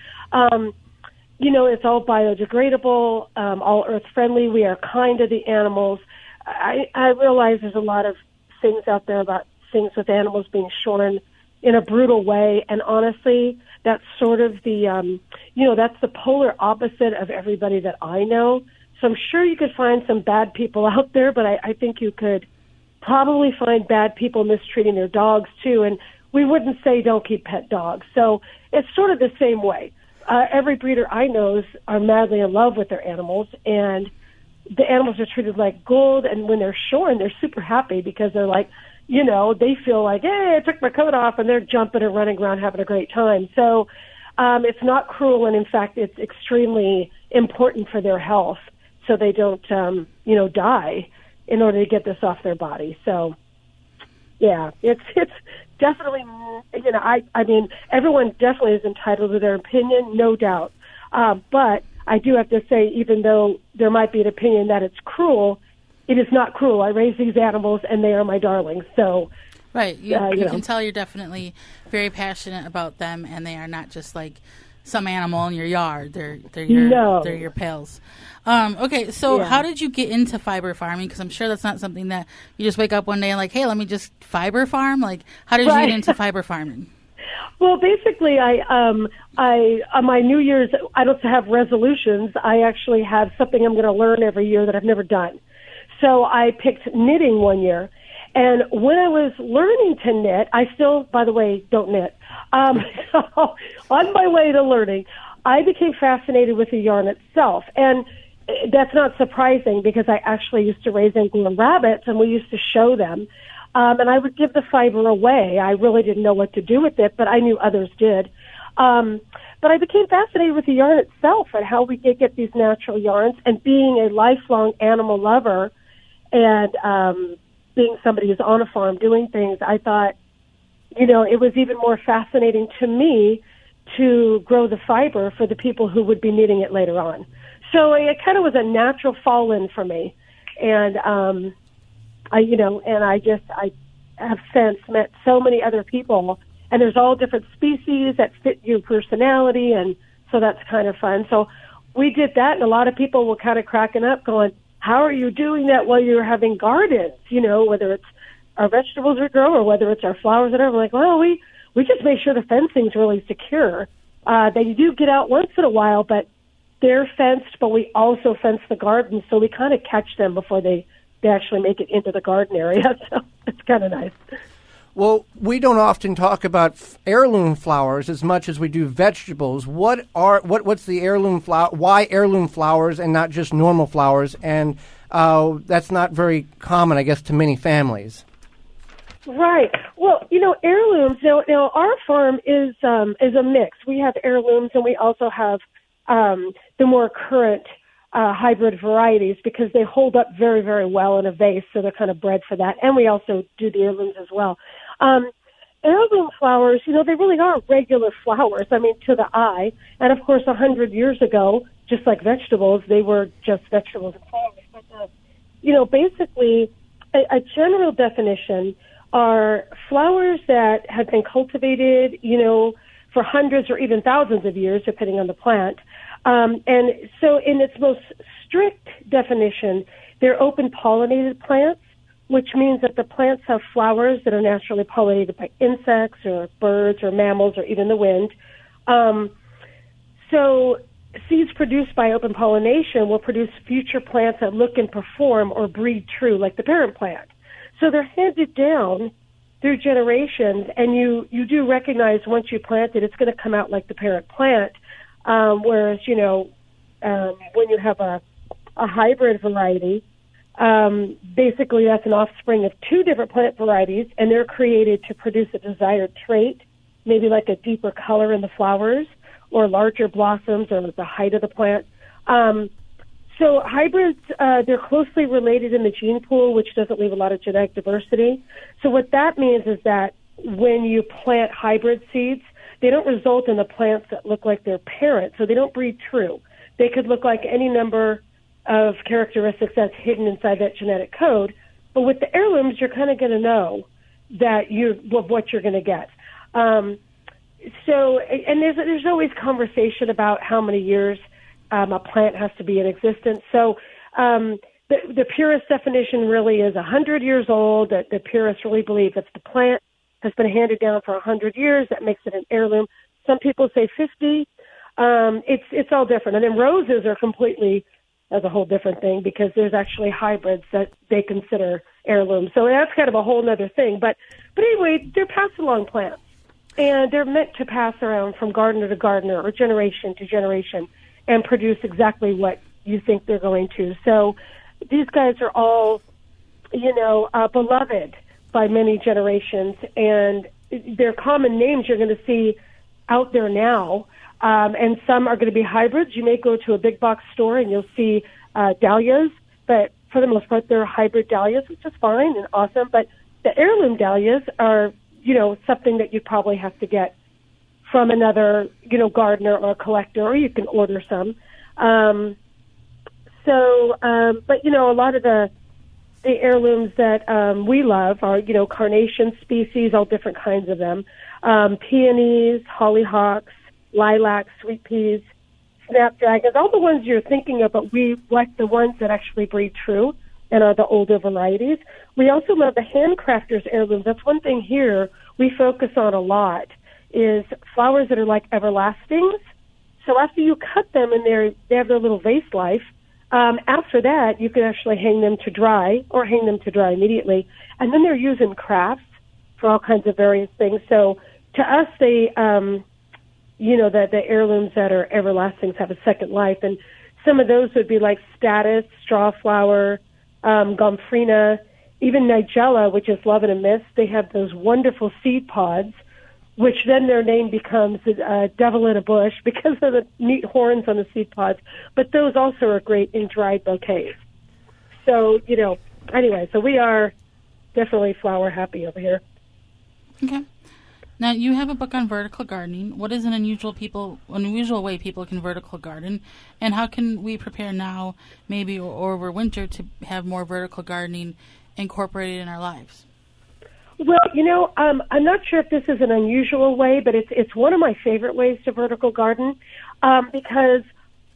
It's all biodegradable, all earth-friendly. We are kind to the animals. I realize there's a lot of things out there about things with animals being shorn in a brutal way, and honestly, that's sort of the, that's the polar opposite of everybody that I know. So I'm sure you could find some bad people out there, but I think you could probably find bad people mistreating their dogs too, and we wouldn't say don't keep pet dogs. So it's sort of the same way. Every breeder I know are madly in love with their animals, and the animals are treated like gold, and when they're shorn, they're super happy because they're like, they feel like, hey, I took my coat off, and they're jumping and running around having a great time. So it's not cruel, and in fact, it's extremely important for their health so they don't, die in order to get this off their body. So, yeah, it's definitely, I mean, everyone definitely is entitled to their opinion, no doubt. But I do have to say, even though there might be an opinion that it's cruel, it is not cruel. I raise these animals, and they are my darlings. So, right, you can tell you're definitely very passionate about them, and they are not just like some animal in your yard. They're your pals. Okay, so how did you get into fiber farming? Because I'm sure that's not something that you just wake up one day and like, hey, let me just fiber farm. Like, how did you get into fiber farming? Well, basically, I on my New Year's, I don't have resolutions. I actually have something I'm going to learn every year that I've never done. So I picked knitting one year. And when I was learning to knit, I still, by the way, don't knit. So on my way to learning, I became fascinated with the yarn itself. And that's not surprising because I actually used to raise Angora rabbits, and we used to show them. And I would give the fiber away. I really didn't know what to do with it, but I knew others did. But I became fascinated with the yarn itself and how we could get these natural yarns. And being a lifelong animal lover and being somebody who's on a farm doing things, I thought, it was even more fascinating to me to grow the fiber for the people who would be needing it later on. So it kind of was a natural fall in for me. And, I have since met so many other people, and there's all different species that fit your personality, and so that's kind of fun. So we did that, and a lot of people were kind of cracking up going, how are you doing that while you're having gardens? Whether it's our vegetables we grow or whether it's our flowers, whatever. Like, well, we just make sure the fencing's really secure. They do get out once in a while, but they're fenced, but we also fence the garden, so we kind of catch them before they actually make it into the garden area. So it's kind of nice. Well, we don't often talk about heirloom flowers as much as we do vegetables. What's the heirloom flower? Why heirloom flowers and not just normal flowers? And that's not very common, I guess, to many families. Right. Well, heirlooms. Now our farm is a mix. We have heirlooms, and we also have the more current hybrid varieties because they hold up very, very well in a vase, so they're kind of bred for that. And we also do the heirlooms as well. Heirloom flowers, they really are regular flowers, to the eye. And, of course, 100 years ago, just like vegetables, they were just vegetables and flowers. But, basically, a general definition are flowers that have been cultivated, for hundreds or even thousands of years, depending on the plant. And so in its most strict definition, they're open-pollinated plants, which means that the plants have flowers that are naturally pollinated by insects or birds or mammals or even the wind. So seeds produced by open pollination will produce future plants that look and perform or breed true, like the parent plant. So they're handed down through generations, and you do recognize once you plant it, it's going to come out like the parent plant. Whereas, when you have a hybrid variety, basically that's an offspring of two different plant varieties, and they're created to produce a desired trait, maybe like a deeper color in the flowers or larger blossoms or the height of the plant. So hybrids, they're closely related in the gene pool, which doesn't leave a lot of genetic diversity. So what that means is that when you plant hybrid seeds, they don't result in the plants that look like their parent, so they don't breed true. They could look like any number of characteristics that's hidden inside that genetic code. But with the heirlooms, you're kind of going to know that what you're going to get. So, and there's always conversation about how many years a plant has to be in existence. So the purist definition really is 100 years old. That the purists really believe if the plant has been handed down for 100 years, that makes it an heirloom. Some people say 50. It's all different. And then roses are completely as a whole different thing because there's actually hybrids that they consider heirlooms. So that's kind of a whole other thing. But anyway, they're passed along plants. And they're meant to pass around from gardener to gardener or generation to generation and produce exactly what you think they're going to. So these guys are all, beloved by many generations. And their common names you're going to see out there now. And some are going to be hybrids. You may go to a big box store and you'll see dahlias. But for the most part, they're hybrid dahlias, which is fine and awesome. But the heirloom dahlias are something that you probably have to get from another, gardener or collector, or you can order some. But a lot of the heirlooms that we love are, carnation species, all different kinds of them, peonies, hollyhocks, lilacs, sweet peas, snapdragons, all the ones you're thinking of, but we like the ones that actually breed true and are the older varieties. We also love the handcrafters heirlooms. That's one thing here we focus on a lot is flowers that are like everlastings. So after you cut them and they have their little vase life, after that you can actually hang them to dry or hang them to dry immediately. And then they're used in crafts for all kinds of various things. So to us, they, the heirlooms that are everlastings have a second life. And some of those would be like statice, strawflower, gomphrena, even nigella, which is love and a mist. They have those wonderful seed pods, which then their name becomes devil in a bush because of the neat horns on the seed pods. But those also are great in dried bouquets. So, anyway, so we are definitely flower happy over here. Okay. Now, you have a book on vertical gardening. What is an unusual way people can vertical garden, and how can we prepare now, maybe or over winter, to have more vertical gardening incorporated in our lives? Well, I'm not sure if this is an unusual way, but it's one of my favorite ways to vertical garden because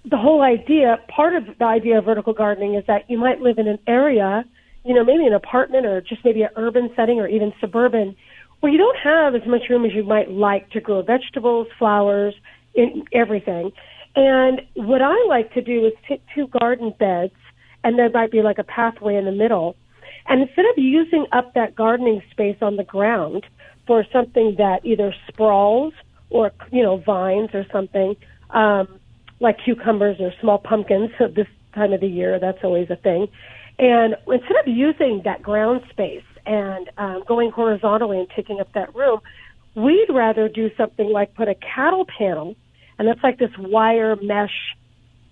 the whole idea, part of the idea of vertical gardening is that you might live in an area, maybe an apartment or just maybe an urban setting or even suburban, where you don't have as much room as you might like to grow vegetables, flowers, everything. And what I like to do is take two garden beds, and there might be like a pathway in the middle. And instead of using up that gardening space on the ground for something that either sprawls or, vines or something, like cucumbers or small pumpkins, so this time of the year, that's always a thing. And instead of using that ground space and going horizontally and taking up that room, we'd rather do something like put a cattle panel, and that's like this wire mesh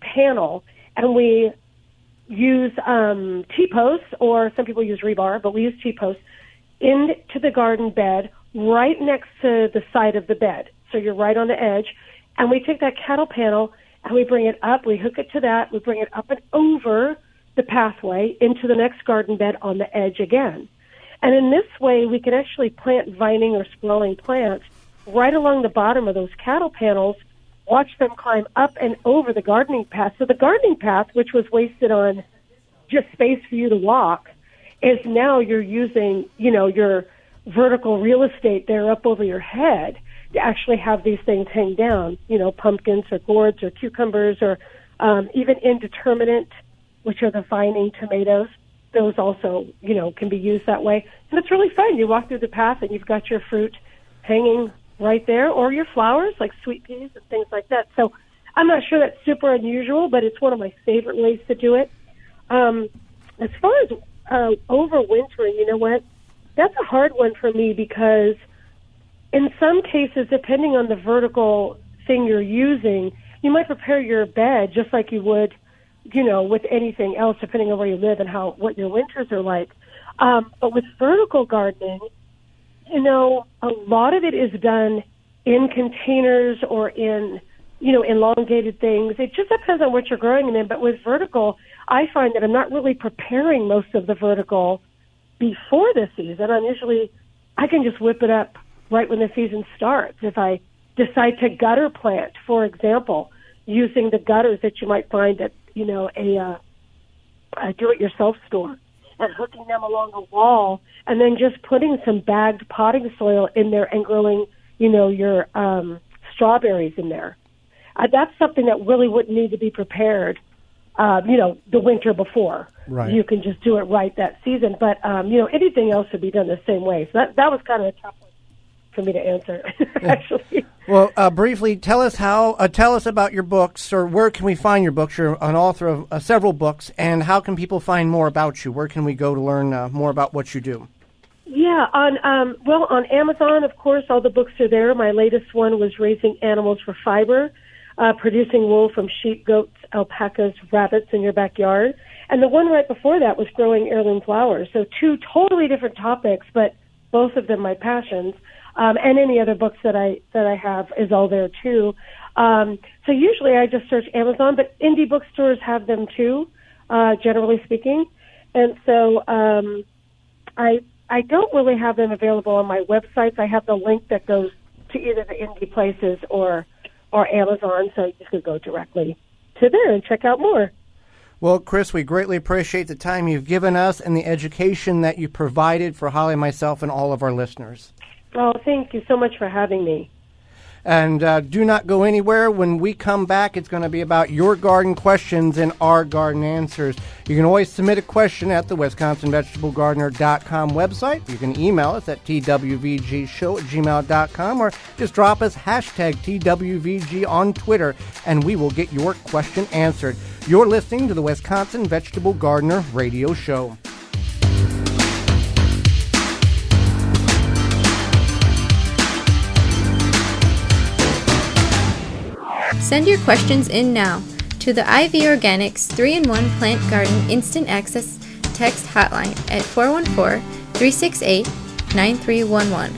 panel, and we use T-posts, or some people use rebar, but we use T-posts, into the garden bed right next to the side of the bed. So you're right on the edge, and we take that cattle panel and we bring it up, we hook it to that, we bring it up and over the pathway into the next garden bed on the edge again. And in this way, we can actually plant vining or sprawling plants right along the bottom of those cattle panels, watch them climb up and over the gardening path. So the gardening path, which was wasted on just space for you to walk, is now you're using, your vertical real estate there up over your head to actually have these things hang down, pumpkins or gourds or cucumbers or even indeterminate, which are the vining tomatoes. Those also, can be used that way. And it's really fun. You walk through the path and you've got your fruit hanging right there, or your flowers like sweet peas and things like that. So I'm not sure that's super unusual, but it's one of my favorite ways to do it. As far as overwintering, you know what? That's a hard one for me because in some cases, depending on the vertical thing you're using, you might prepare your bed just like you would with anything else, depending on where you live and what your winters are like. But with vertical gardening, a lot of it is done in containers or in, elongated things. It just depends on what you're growing them in. But with vertical, I find that I'm not really preparing most of the vertical before the season. I can just whip it up right when the season starts. If I decide to gutter plant, for example, using the gutters that you might find at, a do-it-yourself store, and hooking them along a wall, and then just putting some bagged potting soil in there and growing, your strawberries in there. That's something that really wouldn't need to be prepared, the winter before. Right. You can just do it right that season. But, anything else would be done the same way. So that was kind of a tough one for me to answer, actually. Well, briefly, tell us about your books, or where can we find your books? You're an author of several books, and how can people find more about you? Where can we go to learn more about what you do? Yeah, on Amazon, of course, all the books are there. My latest one was Raising Animals for Fiber, producing wool from sheep, goats, alpacas, rabbits in your backyard. And the one right before that was Growing Heirloom Flowers. So two totally different topics, but both of them my passions. And any other books that I have is all there too. So usually I just search Amazon, but indie bookstores have them too, generally speaking. And so I don't really have them available on my websites. I have the link that goes to either the indie places or Amazon, so you could go directly to there and check out more. Well, Chris, we greatly appreciate the time you've given us and the education that you provided for Holly, myself, and all of our listeners. Oh, thank you so much for having me. And do not go anywhere. When we come back, it's going to be about your garden questions and our garden answers. You can always submit a question at the WisconsinVegetableGardener.com website. You can email us at twvgshow@gmail.com, or just drop us hashtag TWVG on Twitter, and we will get your question answered. You're listening to the Wisconsin Vegetable Gardener Radio Show. Send your questions in now to the IV Organics 3-in-1 Plant Garden Instant Access text hotline at 414-368-9311.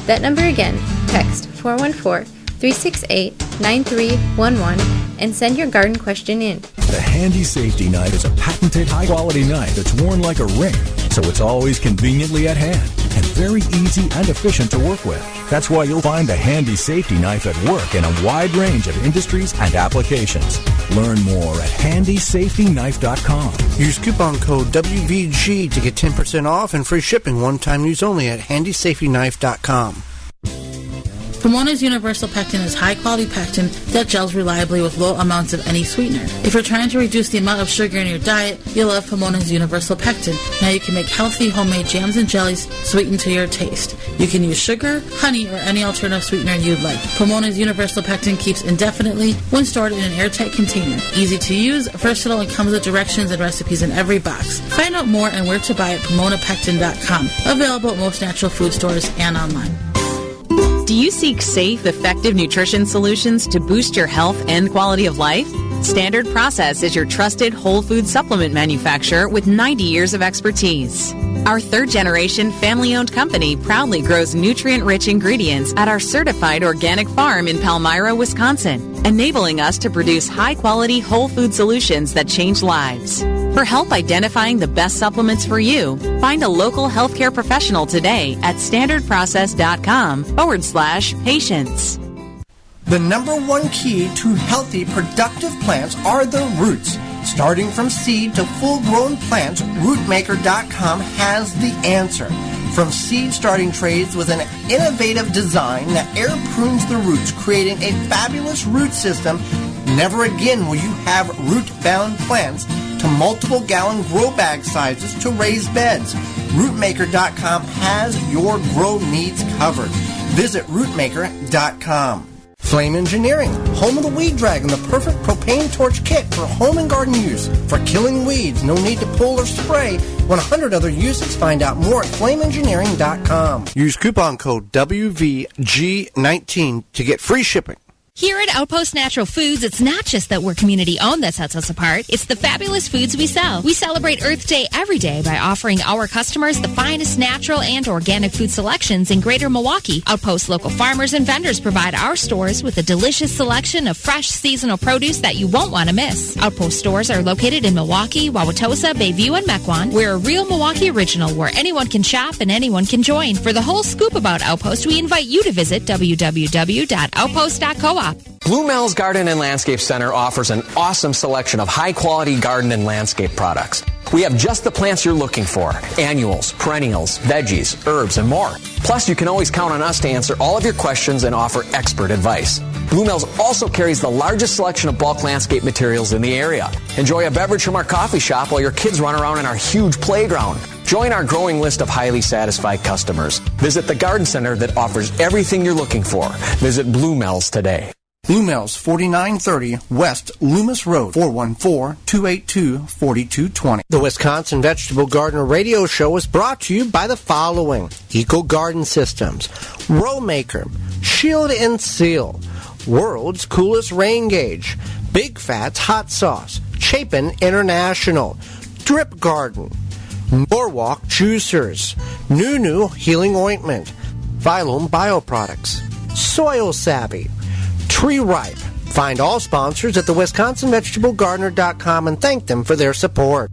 That number again, text 414-368-9311 and send your garden question in. The Handy Safety Knife is a patented high-quality knife that's worn like a ring, so it's always conveniently at hand and very easy and efficient to work with. That's why you'll find the Handy Safety Knife at work in a wide range of industries and applications. Learn more at handysafetyknife.com. Use coupon code WVG to get 10% off and free shipping, one-time use only at handysafetyknife.com. Pomona's Universal Pectin is high-quality pectin that gels reliably with low amounts of any sweetener. If you're trying to reduce the amount of sugar in your diet, you'll love Pomona's Universal Pectin. Now you can make healthy homemade jams and jellies sweetened to your taste. You can use sugar, honey, or any alternative sweetener you'd like. Pomona's Universal Pectin keeps indefinitely when stored in an airtight container. Easy to use, versatile, and comes with directions and recipes in every box. Find out more and where to buy at PomonaPectin.com. Available at most natural food stores and online. Do you seek safe, effective nutrition solutions to boost your health and quality of life? Standard Process is your trusted whole food supplement manufacturer with 90 years of expertise. Our third-generation family-owned company proudly grows nutrient-rich ingredients at our certified organic farm in Palmyra, Wisconsin, enabling us to produce high-quality whole food solutions that change lives. For help identifying the best supplements for you, find a local healthcare professional today at standardprocess.com/patients. The number one key to healthy, productive plants are the roots. Starting from seed to full-grown plants, rootmaker.com has the answer. From seed starting trays with an innovative design that air prunes the roots, creating a fabulous root system, never again will you have root-bound plants, to multiple gallon grow bag sizes to raised beds. Rootmaker.com has your grow needs covered. Visit rootmaker.com. Flame Engineering, home of the Weed Dragon, the perfect propane torch kit for home and garden use. For killing weeds, no need to pull or spray. 100 other uses. Find out more at flameengineering.com. Use coupon code WVG19 to get free shipping. Here at Outpost Natural Foods, it's not just that we're community-owned that sets us apart. It's the fabulous foods we sell. We celebrate Earth Day every day by offering our customers the finest natural and organic food selections in Greater Milwaukee. Outpost local farmers and vendors provide our stores with a delicious selection of fresh seasonal produce that you won't want to miss. Outpost stores are located in Milwaukee, Wauwatosa, Bayview, and Mequon. We're a real Milwaukee original where anyone can shop and anyone can join. For the whole scoop about Outpost, we invite you to visit www.outpost.coop. Blue Mel's Garden and Landscape Center offers an awesome selection of high-quality garden and landscape products. We have just the plants you're looking for: annuals, perennials, veggies, herbs, and more. Plus, you can always count on us to answer all of your questions and offer expert advice. Blue Mel's also carries the largest selection of bulk landscape materials in the area. Enjoy a beverage from our coffee shop while your kids run around in our huge playground. Join our growing list of highly satisfied customers. Visit the garden center that offers everything you're looking for. Visit Blue Mel's today. Blue Mel's 4930 West Loomis Road, 414-282-4220. The Wisconsin Vegetable Gardener Radio Show is brought to you by the following: Eco Garden Systems, Row Maker, Shield and Seal, World's Coolest Rain Gauge, Big Fats Hot Sauce, Chapin International, Drip Garden, Norwalk Juicers, Nunu Healing Ointment, Phylum Bioproducts, Soil Savvy, Tree Ripe. Find all sponsors at the WisconsinVegetableGardener.com and thank them for their support.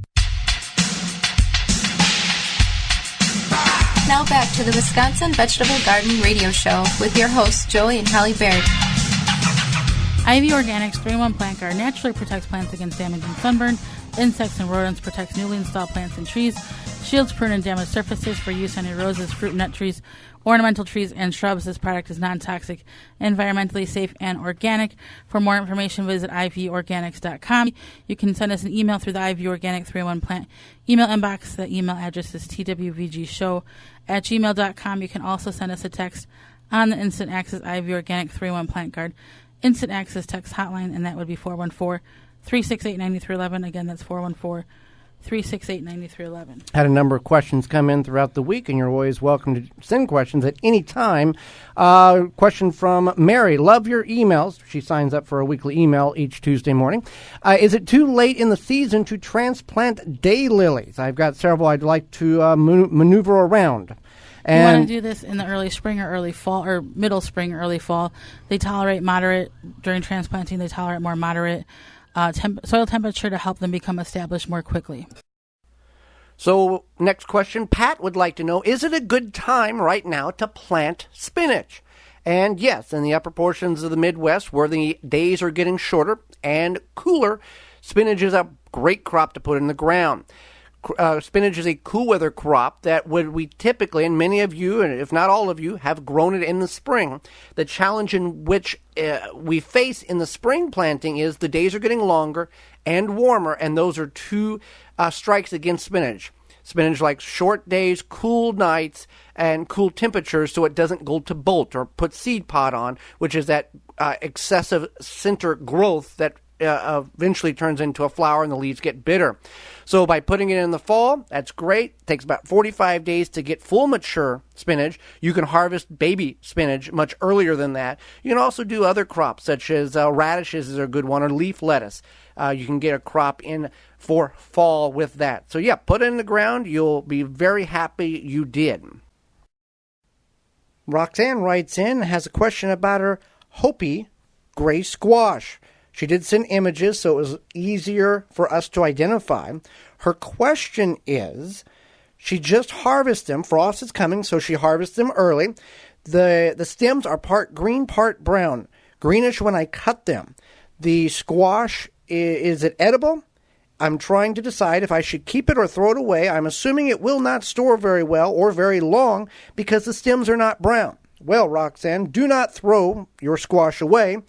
Now back to the Wisconsin Vegetable Garden Radio Show with your hosts, Joey and Hallie Baird. IV Organics 3-in-1 Plant Guard naturally protects plants against damage and sunburn, insects and rodents, protects newly installed plants and trees, shields prune and damaged surfaces for use on your roses, fruit and nut trees, ornamental trees, and shrubs. This product is non-toxic, environmentally safe, and organic. For more information, visit ivorganics.com. You can send us an email through the IV Organic 3-in-1 Plant email inbox. The email address is twvgshow@gmail.com. You can also send us a text on the Instant Access IV Organic 3-in-1 Plant Guard Instant Access text hotline, and that would be 414-368-9311. Again, that's 414-368-9311. Had a number of questions come in throughout the week, and you're always welcome to send questions at any time. Question from Mary. Love your emails. She signs up for a weekly email each Tuesday morning. Is it too late in the season to transplant daylilies? I've got several I'd like to maneuver around. You want to do this in the early spring or early fall, or middle spring, early fall. They tolerate moderate, during transplanting, they tolerate more moderate soil temperature to help them become established more quickly. So, next question. Pat would like to know, is it a good time right now to plant spinach? And yes, in the upper portions of the Midwest, where the days are getting shorter and cooler, spinach is a great crop to put in the ground. Spinach is a cool weather crop that we typically, and many of you, and if not all of you, have grown it in the spring. The challenge in which we face in the spring planting is the days are getting longer and warmer, and those are two strikes against spinach. Spinach likes short days, cool nights, and cool temperatures so it doesn't go to bolt or put seed pod on, which is that excessive center growth that eventually turns into a flower and the leaves get bitter. So by putting it in the fall, that's great. It takes about 45 days to get full mature spinach. You can harvest baby spinach much earlier than that. You can also do other crops such as radishes is a good one, or leaf lettuce. You can get a crop in for fall with that. So yeah, put it in the ground. You'll be very happy you did. Roxanne writes in, has a question about her Hopi gray squash. She did send images, so it was easier for us to identify. Her question is, she just harvests them. Frost is coming, so she harvests them early. The stems are part green, part brown. Greenish when I cut them. The squash, is it edible? I'm trying to decide if I should keep it or throw it away. I'm assuming it will not store very well or very long because the stems are not brown. Well, Roxanne, do not throw your squash away.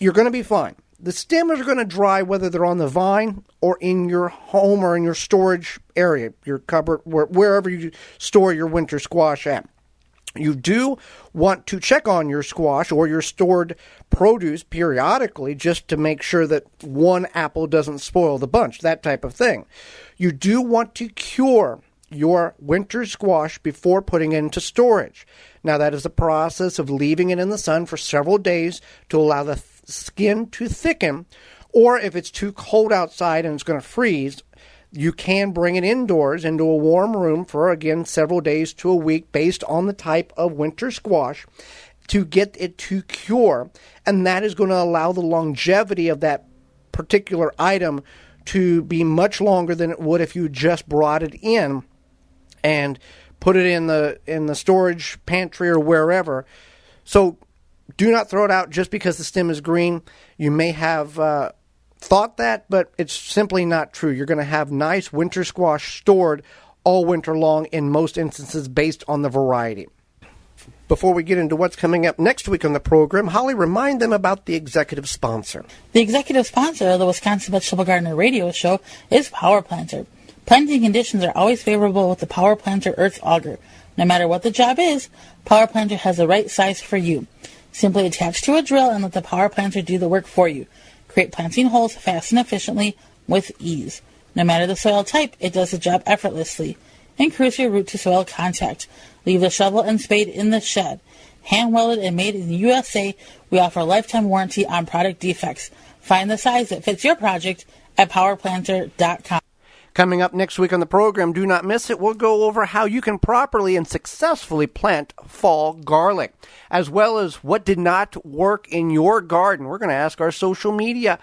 You're going to be fine. The stems are going to dry whether they're on the vine or in your home or in your storage area, your cupboard, wherever you store your winter squash at. You do want to check on your squash or your stored produce periodically just to make sure that one apple doesn't spoil the bunch, that type of thing. You do want to cure your winter squash before putting it into storage. Now, that is the process of leaving it in the sun for several days to allow the skin to thicken, or if it's too cold outside and it's going to freeze, you can bring it indoors into a warm room for, again, several days to a week based on the type of winter squash to get it to cure. And that is going to allow the longevity of that particular item to be much longer than it would if you just brought it in and put it in the storage pantry or wherever. So do not throw it out just because the stem is green. You may have thought that, but it's simply not true. You're going to have nice winter squash stored all winter long in most instances based on the variety. Before we get into what's coming up next week on the program, Holly, remind them about the executive sponsor. The executive sponsor of the Wisconsin Vegetable Gardener radio show is Power Planter. Planting conditions are always favorable with the Power Planter Earth Auger. No matter what the job is, Power Planter has the right size for you. Simply attach to a drill and let the Power Planter do the work for you. Create planting holes fast and efficiently with ease. No matter the soil type, it does the job effortlessly. Increase your root to soil contact. Leave the shovel and spade in the shed. Hand welded and made in the USA, we offer a lifetime warranty on product defects. Find the size that fits your project at powerplanter.com. Coming up next week on the program, do not miss it, we'll go over how you can properly and successfully plant fall garlic, as well as what did not work in your garden. We're going to ask our social media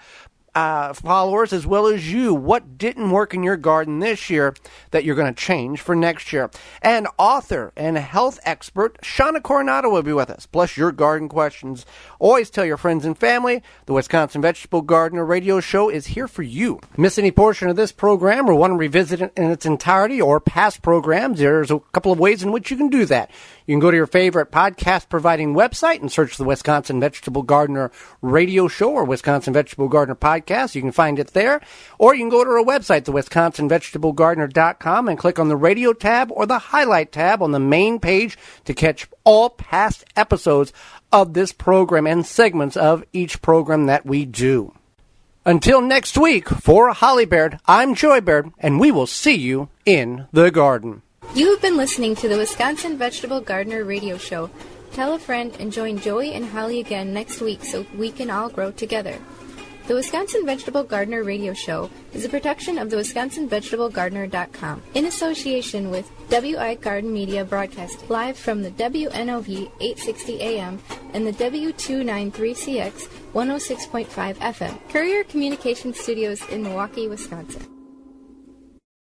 followers as well as you what didn't work in your garden this year that you're going to change for next year. And author and health expert Shauna Coronado will be with us, plus your garden questions. Always tell your friends and family the Wisconsin Vegetable Gardener radio show is here for you. Miss any portion of this program or want to revisit it in its entirety or past programs, there's a couple of ways in which you can do that. You can go to your favorite podcast providing website and search the Wisconsin Vegetable Gardener radio show or Wisconsin Vegetable Gardener podcast. You can find it there. Or you can go to our website, the WisconsinVegetableGardener.com, and click on the radio tab or the highlight tab on the main page to catch all past episodes of this program and segments of each program that we do. Until next week, for Holly Baird, I'm Joy Baird, and we will see you in the garden. You have been listening to the Wisconsin Vegetable Gardener radio show. Tell a friend and join Joey and Holly again next week so we can all grow together. The Wisconsin Vegetable Gardener radio show is a production of the WisconsinVegetableGardener.com in association with WI Garden Media Broadcasting, live from the WNOV 860 AM and the W293CX 106.5 FM, Courier Communication Studios in Milwaukee, Wisconsin.